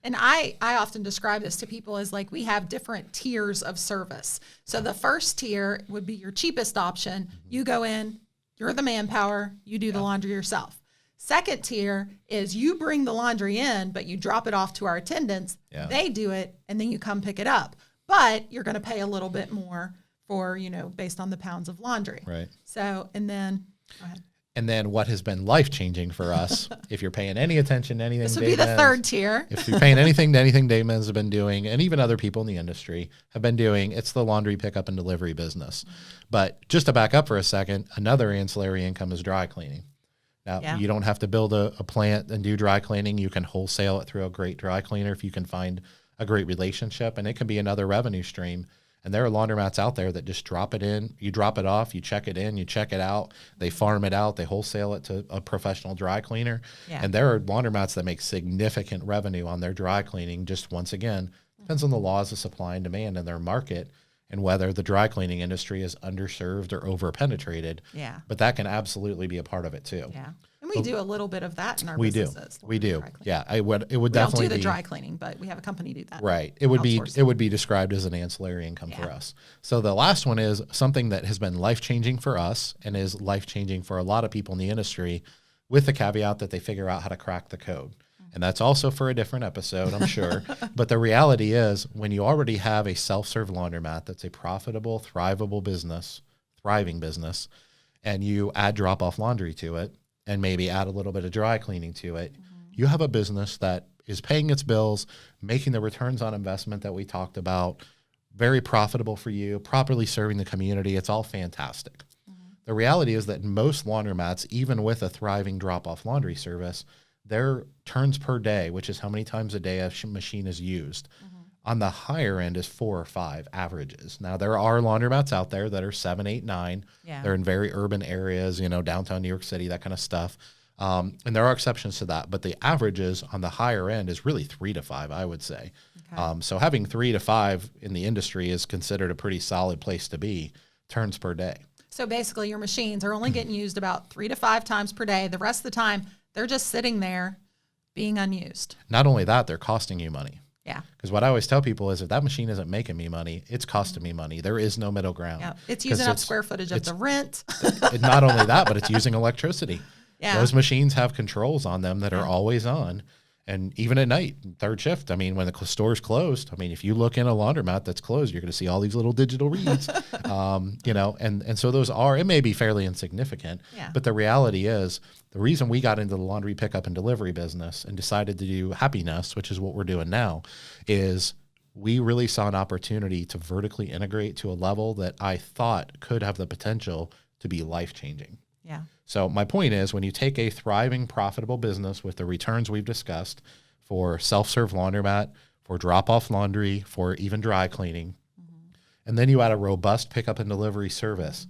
And I often describe this to people as like we have different tiers of service. So the first tier would be your cheapest option. You go in, you're the manpower, you do the laundry yourself. Second tier is you bring the laundry in, but you drop it off to our attendants. Yeah. They do it, and then you come pick it up. But you're going to pay a little bit more for, based on the pounds of laundry. Right. So, and then, go ahead. And then what has been life-changing for us, if you're paying any attention to anything, This would be the third tier. If you're paying anything to anything Dave Menz have been doing, and even other people in the industry have been doing, it's the laundry pickup and delivery business. But just to back up for a second, another ancillary income is dry cleaning. Now, you don't have to build a plant and do dry cleaning. You can wholesale it through a great dry cleaner if you can find a great relationship, and it can be another revenue stream. And there are laundromats out there that just drop it in, you drop it off, you check it in, you check it out, they farm it out, they wholesale it to a professional dry cleaner. Yeah. And there are laundromats that make significant revenue on their dry cleaning. Just once again, depends on the laws of supply and demand in their market and whether the dry cleaning industry is underserved or over-penetrated. Yeah. But that can absolutely be a part of it too. Yeah. And we do a little bit of that in our We businesses. do. We do. Dry cleaning. Yeah. It would We don't definitely do the be dry cleaning, but we have a company do that. right. It Outsource. would be described as an ancillary income for us. So the last one is something that has been life-changing for us and is life-changing for a lot of people in the industry, with the caveat that they figure out how to crack the code. And that's also for a different episode, I'm sure. But the reality is, when you already have a self-serve laundromat that's a profitable, thriving business, and you add drop-off laundry to it, and maybe add a little bit of dry cleaning to it, you have a business that is paying its bills, making the returns on investment that we talked about, very profitable for you, properly serving the community. It's all fantastic. The reality is that most laundromats, even with a thriving drop-off laundry service, their turns per day, which is how many times a day a machine is used, on the higher end is 4 or 5 averages. Now, there are laundromats out there that are 7, 8, 9. Yeah. They're in very urban areas, downtown New York City, that kind of stuff. And there are exceptions to that, but the averages on the higher end is really 3 to 5, I would say. Okay. So having 3 to 5 in the industry is considered a pretty solid place to be, turns per day. So basically your machines are only getting used about 3 to 5 times per day. The rest of the time, they're just sitting there being unused. Not only that, they're costing you money. Yeah. Because what I always tell people is if that machine isn't making me money, it's costing me money. There is no middle ground. Yeah. It's using up square footage of the rent. Not only that, but it's using electricity. Yeah. Those machines have controls on them that are always on. And even at night, third shift, when the store's closed, if you look in a laundromat that's closed, you're going to see all these little digital reads, and so those it may be fairly insignificant, but the reality is the reason we got into the laundry pickup and delivery business and decided to do Happiness, which is what we're doing now, is we really saw an opportunity to vertically integrate to a level that I thought could have the potential to be life-changing. Yeah. So my point is, when you take a thriving, profitable business with the returns we've discussed for self-serve laundromat, for drop-off laundry, for even dry cleaning, and then you add a robust pickup and delivery service.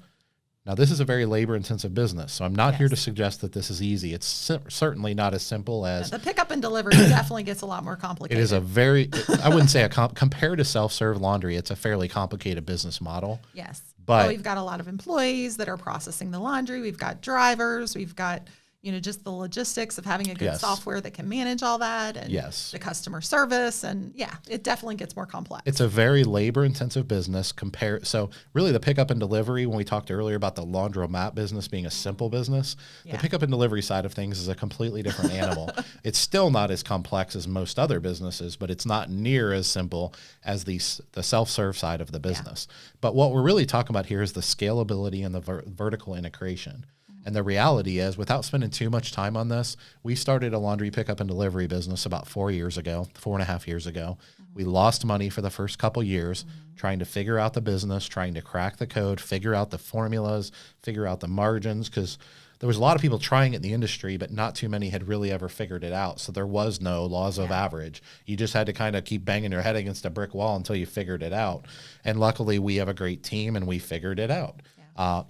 Now, this is a very labor-intensive business, so I'm not here to suggest that this is easy. It's certainly not as simple as... The pickup and delivery definitely gets a lot more complicated. It is I wouldn't say compared to self-serve laundry, it's a fairly complicated business model. Yes. But we've got a lot of employees that are processing the laundry. We've got drivers. We've got, just the logistics of having a good software that can manage all that, and the customer service. And it definitely gets more complex. It's a very labor intensive business so really the pickup and delivery, when we talked earlier about the laundromat business being a simple business, the pickup and delivery side of things is a completely different animal. It's still not as complex as most other businesses, but it's not near as simple as the self-serve side of the business. But what we're really talking about here is the scalability and the vertical integration. And the reality is, without spending too much time on this, we started a laundry pickup and delivery business about 4.5 years ago. We lost money for the first couple years trying to figure out the business, trying to crack the code, figure out the formulas, figure out the margins, because there was a lot of people trying it in the industry, but not too many had really ever figured it out. So there was no laws of average. You just had to kind of keep banging your head against a brick wall until you figured it out. And luckily, we have a great team, and we figured it out.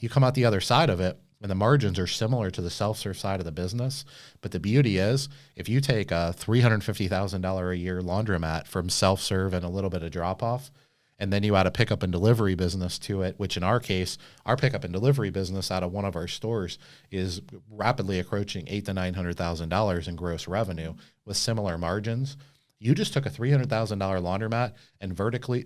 You come out the other side of it, and the margins are similar to the self-serve side of the business. But the beauty is, if you take a $350,000 a year laundromat from self-serve and a little bit of drop-off, and then you add a pickup and delivery business to it, which in our case, our pickup and delivery business out of one of our stores is rapidly approaching $800,000 to $900,000 in gross revenue with similar margins. You just took a $300,000 laundromat and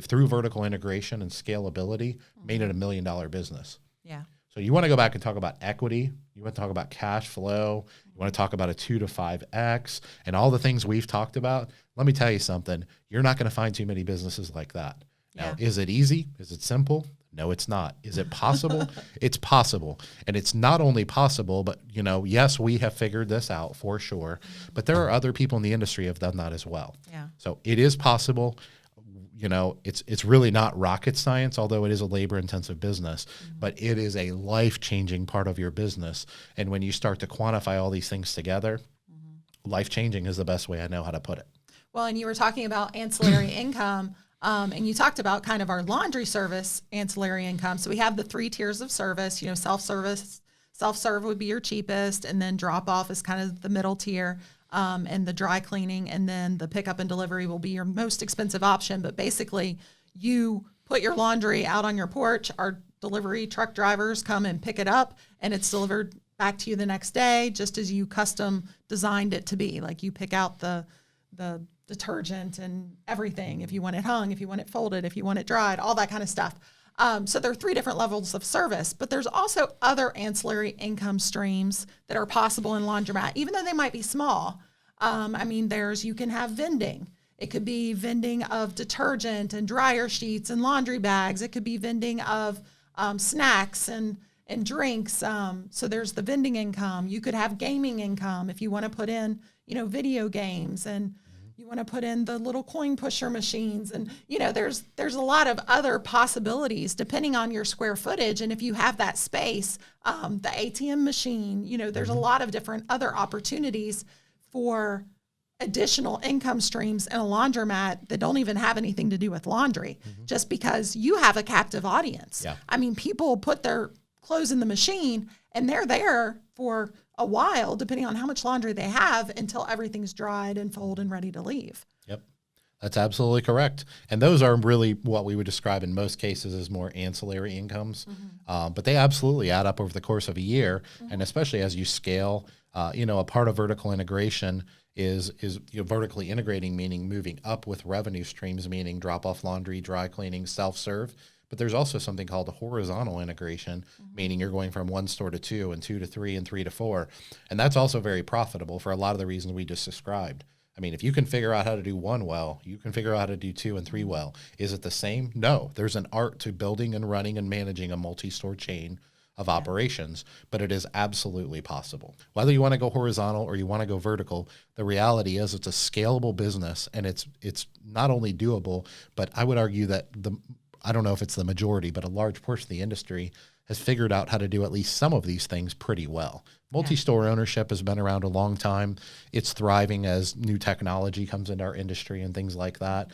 through vertical integration and scalability, made it $1 million business. Yeah. So you want to go back and talk about equity. You want to talk about cash flow. You want to talk about a 2 to 5X and all the things we've talked about. Let me tell you something. You're not going to find too many businesses like that. Now, is it easy? Is it simple? No, it's not. Is it possible? It's possible. And it's not only possible, but, yes, we have figured this out for sure. But there are other people in the industry who have done that as well. Yeah. So it is possible. It's really not rocket science, although it is a labor-intensive business, but it is a life-changing part of your business. And when you start to quantify all these things together, life-changing is the best way I know how to put it. Well, and you were talking about ancillary income, and you talked about kind of our laundry service ancillary income. So we have the 3 tiers of service, self-serve would be your cheapest, and then drop-off is kind of the middle tier. And the dry cleaning, and then the pickup and delivery will be your most expensive option. But basically, you put your laundry out on your porch, our delivery truck drivers come and pick it up, and it's delivered back to you the next day, just as you custom designed it to be. Like you pick out the detergent and everything, if you want it hung, if you want it folded, if you want it dried, all that kind of stuff. So there are 3 different levels of service, but there's also other ancillary income streams that are possible in laundromat, even though they might be small. You can have vending. It could be vending of detergent and dryer sheets and laundry bags. It could be vending of snacks and drinks. So there's the vending income. You could have gaming income if you want to put in, video games, and you want to put in the little coin pusher machines. And, there's a lot of other possibilities depending on your square footage. And if you have that space, the ATM machine, there's a lot of different other opportunities for additional income streams in a laundromat that don't even have anything to do with laundry, just because you have a captive audience. Yeah. People put their clothes in the machine and they're there for a while, depending on how much laundry they have, until everything's dried and folded and ready to leave. Yep. That's absolutely correct. And those are really what we would describe in most cases as more ancillary incomes. But they absolutely add up over the course of a year. And especially as you scale, a part of vertical integration is vertically integrating, meaning moving up with revenue streams, meaning drop-off laundry, dry cleaning, self-serve. But there's also something called a horizontal integration, meaning you're going from 1 store to 2 and 2 to 3 and 3 to 4. And that's also very profitable for a lot of the reasons we just described. If you can figure out how to do 1 well, you can figure out how to do 2 and 3 well. Is it the same? No. There's an art to building and running and managing a multi-store chain of operations, but it is absolutely possible. Whether you want to go horizontal or you want to go vertical, the reality is it's a scalable business, and it's not only doable, but I would argue that I don't know if it's the majority, but a large portion of the industry has figured out how to do at least some of these things pretty well. Multi-store ownership has been around a long time. It's thriving as new technology comes into our industry and things like that.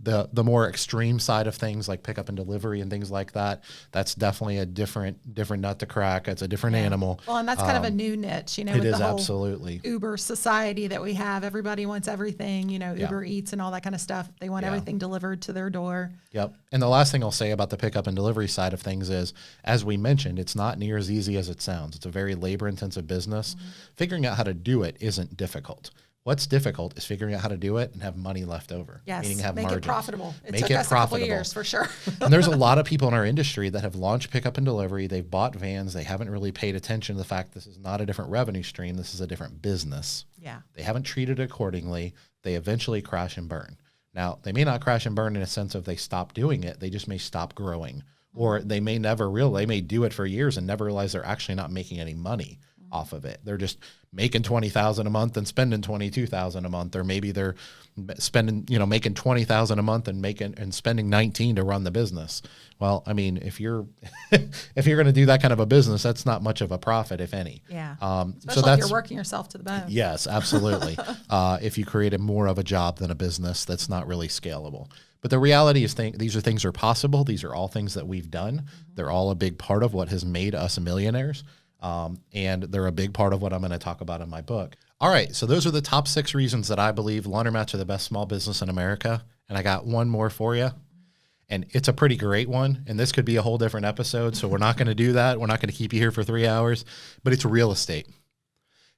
The more extreme side of things like pickup and delivery and things like that, that's definitely a different nut to crack. It's a different animal. Well, and that's kind of a new niche, it with is the whole absolutely Uber society that we have. Everybody wants everything, Uber Eats and all that kind of stuff. They want everything delivered to their door. Yep. And the last thing I'll say about the pickup and delivery side of things is, as we mentioned, it's not near as easy as it sounds. It's a very labor-intensive business. Figuring out how to do it isn't difficult. What's difficult is figuring out how to do it and have money left over. Yes, meaning have make margins. it profitable. It Make took it us profitable. a couple years for sure. And there's a lot of people in our industry that have launched pickup and delivery. They've bought vans. They haven't really paid attention to the fact this is not a different revenue stream. This is a different business. Yeah. They haven't treated it accordingly. They eventually crash and burn. Now, they may not crash and burn in a sense of they stop doing it. They just may stop growing, or they may they may do it for years and never realize they're actually not making any money off of it. They're just making $20,000 a month and spending $22,000 a month, or maybe they're spending, making $20,000 a month and spending 19 to run the business. Well, I mean, if you're if you're going to do that kind of a business, that's not much of a profit, if any. Yeah. Especially if you're working yourself to the bone. Yes, absolutely. If you created more of a job than a business, that's not really scalable. But the reality is these are things that are possible. These are all things that we've done. They're all a big part of what has made us millionaires. And they're a big part of what I'm going to talk about in my book. All right, so those are the top 6 reasons that I believe laundromats are the best small business in America. And I got one more for you. And it's a pretty great one. And this could be a whole different episode. So we're not going to do that. We're not going to keep you here for 3 hours. But it's real estate.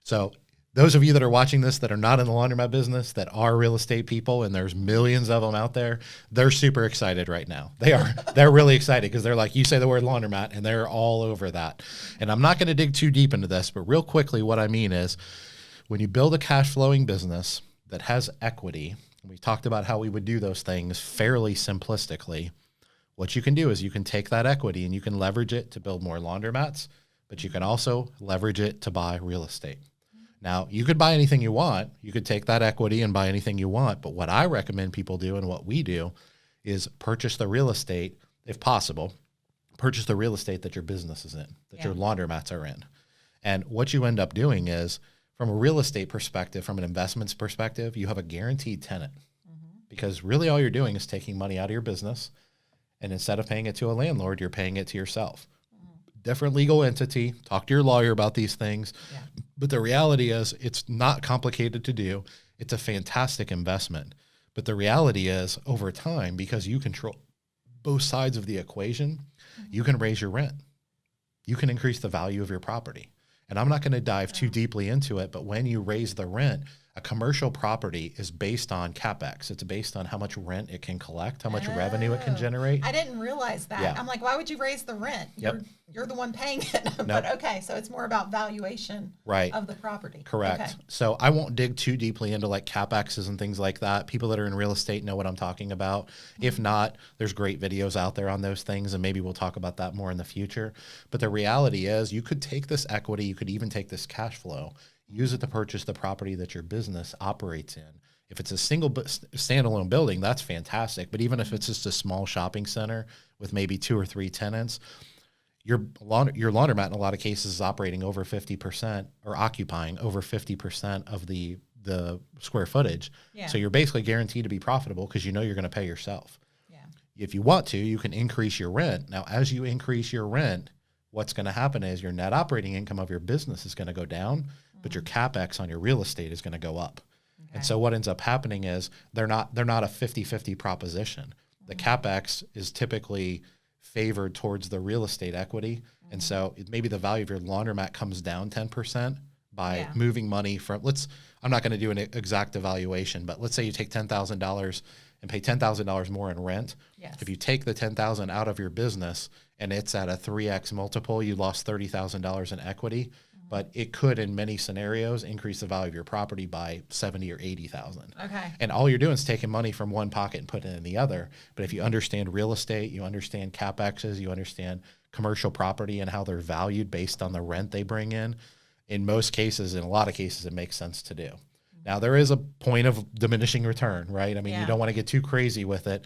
So those of you that are watching this that are not in the laundromat business, that are real estate people, and there's millions of them out there, they're super excited right now. They're really excited because they're like, you say the word laundromat, and they're all over that. And I'm not going to dig too deep into this, but real quickly, what I mean is when you build a cash flowing business that has equity, and we talked about how we would do those things fairly simplistically, what you can do is you can take that equity and you can leverage it to build more laundromats, but you can also leverage it to buy real estate. Now, you could buy anything you want. You could take that equity and buy anything you want. But what I recommend people do and what we do is purchase the real estate, if possible. Purchase the real estate that your business is in, that your laundromats are in. And what you end up doing is, from a real estate perspective, from an investments perspective, you have a guaranteed tenant. Because really all you're doing is taking money out of your business. And instead of paying it to a landlord, you're paying it to yourself. Different legal entity. Talk to your lawyer about these things. Yeah. But the reality is it's not complicated to do. It's a fantastic investment. But the reality is over time, because you control both sides of the equation, you can raise your rent. You can increase the value of your property. And I'm not going to dive too deeply into it, but when you raise the rent, a commercial property is based on CapEx. It's based on how much rent it can collect, how much revenue it can generate. I didn't realize that. Yeah. I'm like, why would you raise the rent? You're the one paying it. But okay, so it's more about valuation of the property. Correct. Okay. So I won't dig too deeply into like CapExes and things like that. People that are in real estate know what I'm talking about. If not, there's great videos out there on those things, and maybe we'll talk about that more in the future. But the reality is you could take this equity, you could even take this cash flow, use it to purchase the property that your business operates in. If it's a single standalone building, that's fantastic. But even if it's just a small shopping center with maybe 2 or 3 tenants, your laundromat in a lot of cases is operating over 50% or occupying over 50% of the square footage. Yeah. So you're basically guaranteed to be profitable because you know you're going to pay yourself. Yeah. If you want to, you can increase your rent. Now, as you increase your rent, what's going to happen is your net operating income of your business is going to go down, but your CapEx on your real estate is going to go up. Okay. And so what ends up happening is they're not a 50-50 proposition. The CapEx is typically favored towards the real estate equity. And so maybe the value of your laundromat comes down 10% by moving money from, I'm not going to do an exact evaluation, but let's say you take $10,000 and pay $10,000 more in rent. Yes. If you take the $10,000 out of your business and it's at a 3x multiple, you lost $30,000 in equity. But it could, in many scenarios, increase the value of your property by $70,000 or $80,000. Okay. And all you're doing is taking money from one pocket and putting it in the other. But if you understand real estate, you understand CapExes, you understand commercial property and how they're valued based on the rent they bring in most cases, in a lot of cases, it makes sense to do. Now, there is a point of diminishing return, right? I mean, you don't want to get too crazy with it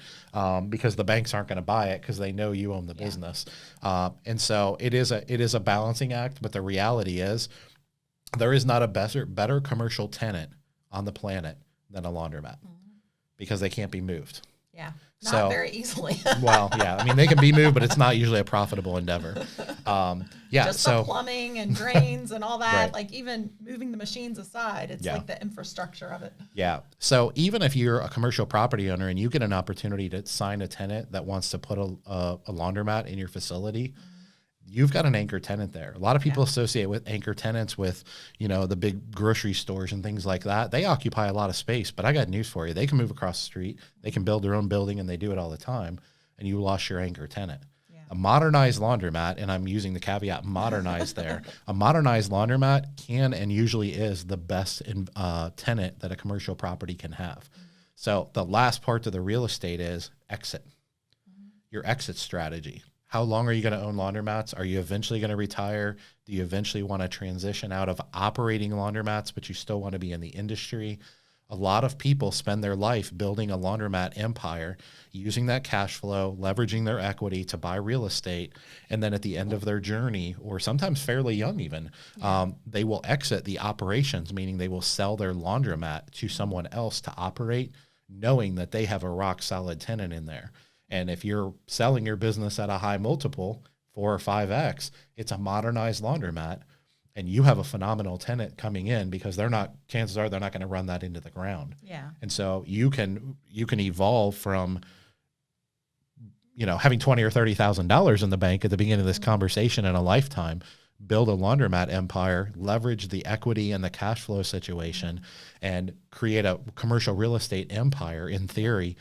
because the banks aren't going to buy it because they know you own the business. And so it is a balancing act, but the reality is there is not a better commercial tenant on the planet than a laundromat because they can't be moved. Yeah, not very easily. Well, yeah. I mean, they can be moved, but it's not usually a profitable endeavor. Just the plumbing and drains and all that, right. Like even moving the machines aside, it's like the infrastructure of it. Yeah. So even if you're a commercial property owner and you get an opportunity to sign a tenant that wants to put a laundromat in your facility, you've got an anchor tenant there. A lot of people associate with anchor tenants with, the big grocery stores and things like that. They occupy a lot of space, but I got news for you. They can move across the street. They can build their own building, and they do it all the time, and you lost your anchor tenant. Yeah. A modernized laundromat, and I'm using the caveat modernized there, a modernized laundromat can and usually is the best tenant that a commercial property can have. So the last part of the real estate is exit. Your exit strategy. How long are you going to own laundromats? Are you eventually going to retire? Do you eventually want to transition out of operating laundromats, but you still want to be in the industry? A lot of people spend their life building a laundromat empire, using that cash flow, leveraging their equity to buy real estate. And then at the end of their journey, or sometimes fairly young even, they will exit the operations, meaning they will sell their laundromat to someone else to operate, knowing that they have a rock solid tenant in there. And if you're selling your business at a high multiple, 4 or 5x, it's a modernized laundromat, and you have a phenomenal tenant coming in because chances are they're not going to run that into the ground. Yeah. And so you can evolve from, having $20,000 or $30,000 in the bank at the beginning of this conversation in a lifetime, build a laundromat empire, leverage the equity and the cash flow situation, and create a commercial real estate empire in theory,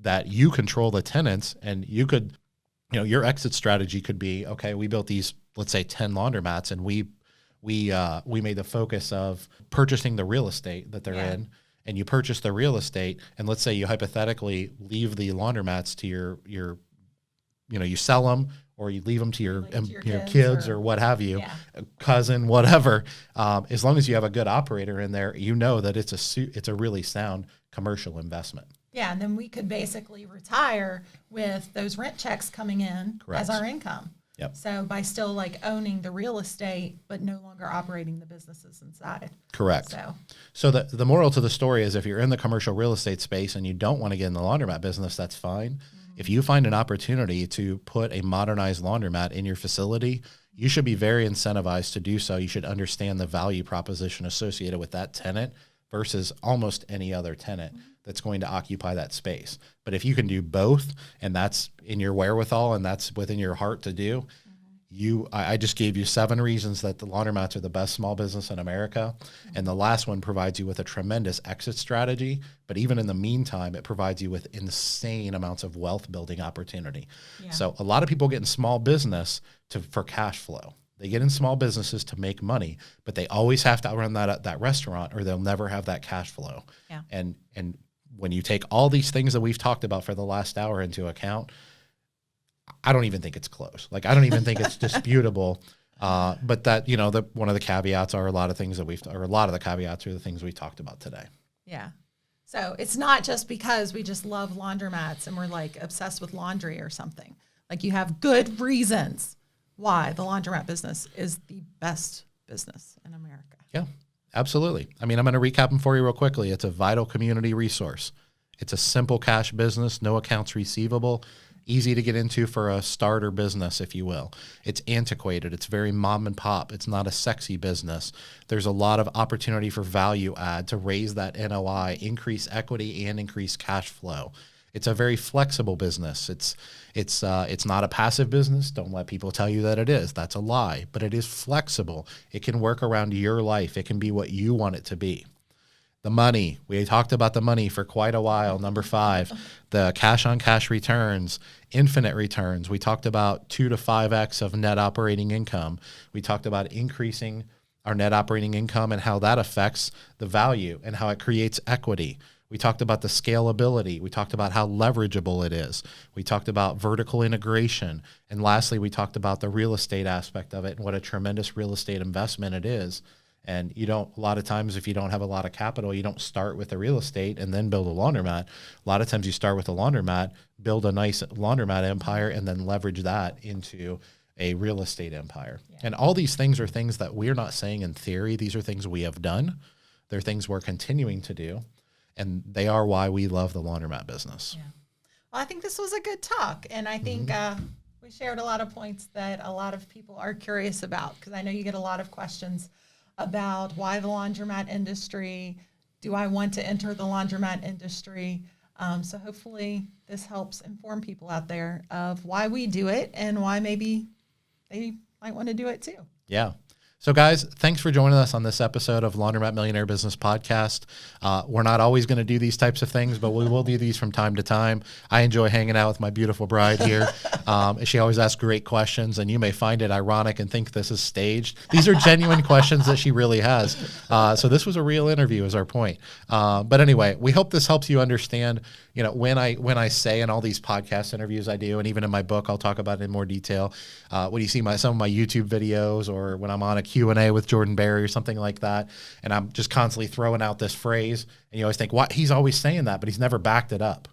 that you control the tenants. And you could, your exit strategy could be, okay, we built these, let's say 10 laundromats, and we made the focus of purchasing the real estate that they're in, and you purchase the real estate, and let's say you hypothetically leave the laundromats to your you sell them, or you leave them to your kids or what have you, cousin, whatever. As long as you have a good operator in there, that it's a really sound commercial investment. Yeah, and then we could basically retire with those rent checks coming in as our income. Yep. So by still owning the real estate, but no longer operating the businesses inside. Correct. So the moral to the story is, if you're in the commercial real estate space and you don't want to get in the laundromat business, that's fine. Mm-hmm. If you find an opportunity to put a modernized laundromat in your facility, you should be very incentivized to do so. You should understand the value proposition associated with that tenant versus almost any other tenant that's going to occupy that space. But if you can do both, and that's in your wherewithal and that's within your heart to do, I just gave you 7 reasons that the laundromats are the best small business in America. And the last one provides you with a tremendous exit strategy. But even in the meantime, it provides you with insane amounts of wealth building opportunity. Yeah. So a lot of people get in small business for cash flow. They get in small businesses to make money, but they always have to run that restaurant, or they'll never have that cash flow. Yeah. And when you take all these things that we've talked about for the last hour into account, I don't even think it's close. I don't even think it's disputable. But that, one of the caveats are a lot of the caveats are the things we talked about today. Yeah. So it's not just because we just love laundromats and we're obsessed with laundry or something. You have good reasons why the laundromat business is the best business in America. Yeah, absolutely. I'm going to recap them for you real quickly. It's a vital community resource. It's a simple cash business, no accounts receivable, easy to get into for a starter business, if you will. It's antiquated. It's very mom and pop. It's not a sexy business. There's a lot of opportunity for value add to raise that NOI, increase equity, and increase cash flow. It's a very flexible business. It's not a passive business. Don't let people tell you that it is. That's a lie. But it is flexible. It can work around your life. It can be what you want it to be. The money. We talked about the money for quite a while. Number 5, the cash-on-cash returns, infinite returns. We talked about 2 to 5x of net operating income. We talked about increasing our net operating income and how that affects the value and how it creates equity. We talked about the scalability. We talked about how leverageable it is. We talked about vertical integration. And lastly, we talked about the real estate aspect of it and what a tremendous real estate investment it is. And a lot of times, if you don't have a lot of capital, you don't start with the real estate and then build a laundromat. A lot of times you start with a laundromat, build a nice laundromat empire, and then leverage that into a real estate empire. Yeah. And all these things are things that we're not saying in theory. These are things we have done. They're things we're continuing to do. And they are why we love the laundromat business. Yeah. Well, I think this was a good talk. And I think we shared a lot of points that a lot of people are curious about, because I know you get a lot of questions about why the laundromat industry. Do I want to enter the laundromat industry? So hopefully this helps inform people out there of why we do it and why maybe they might want to do it too. Yeah. So guys, thanks for joining us on this episode of Laundromat Millionaire Business Podcast. We're not always going to do these types of things, but we will do these from time to time. I enjoy hanging out with my beautiful bride here. She always asks great questions, and you may find it ironic and think this is staged. These are genuine questions that she really has. So this was a real interview is our point. But anyway, we hope this helps you understand, when I say in all these podcast interviews I do, and even in my book, I'll talk about it in more detail. When you see some of my YouTube videos, or when I'm on a Q&A with Jordan Berry or something like that, and I'm just constantly throwing out this phrase, and you always think, what? He's always saying that, but he's never backed it up.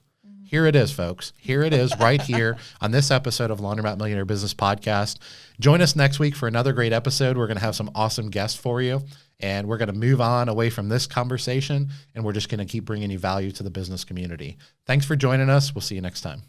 Here it is, folks. Here it is right here on this episode of Laundromat Millionaire Business Podcast. Join us next week for another great episode. We're going to have some awesome guests for you, and we're going to move on away from this conversation, and we're just going to keep bringing you value to the business community. Thanks for joining us. We'll see you next time.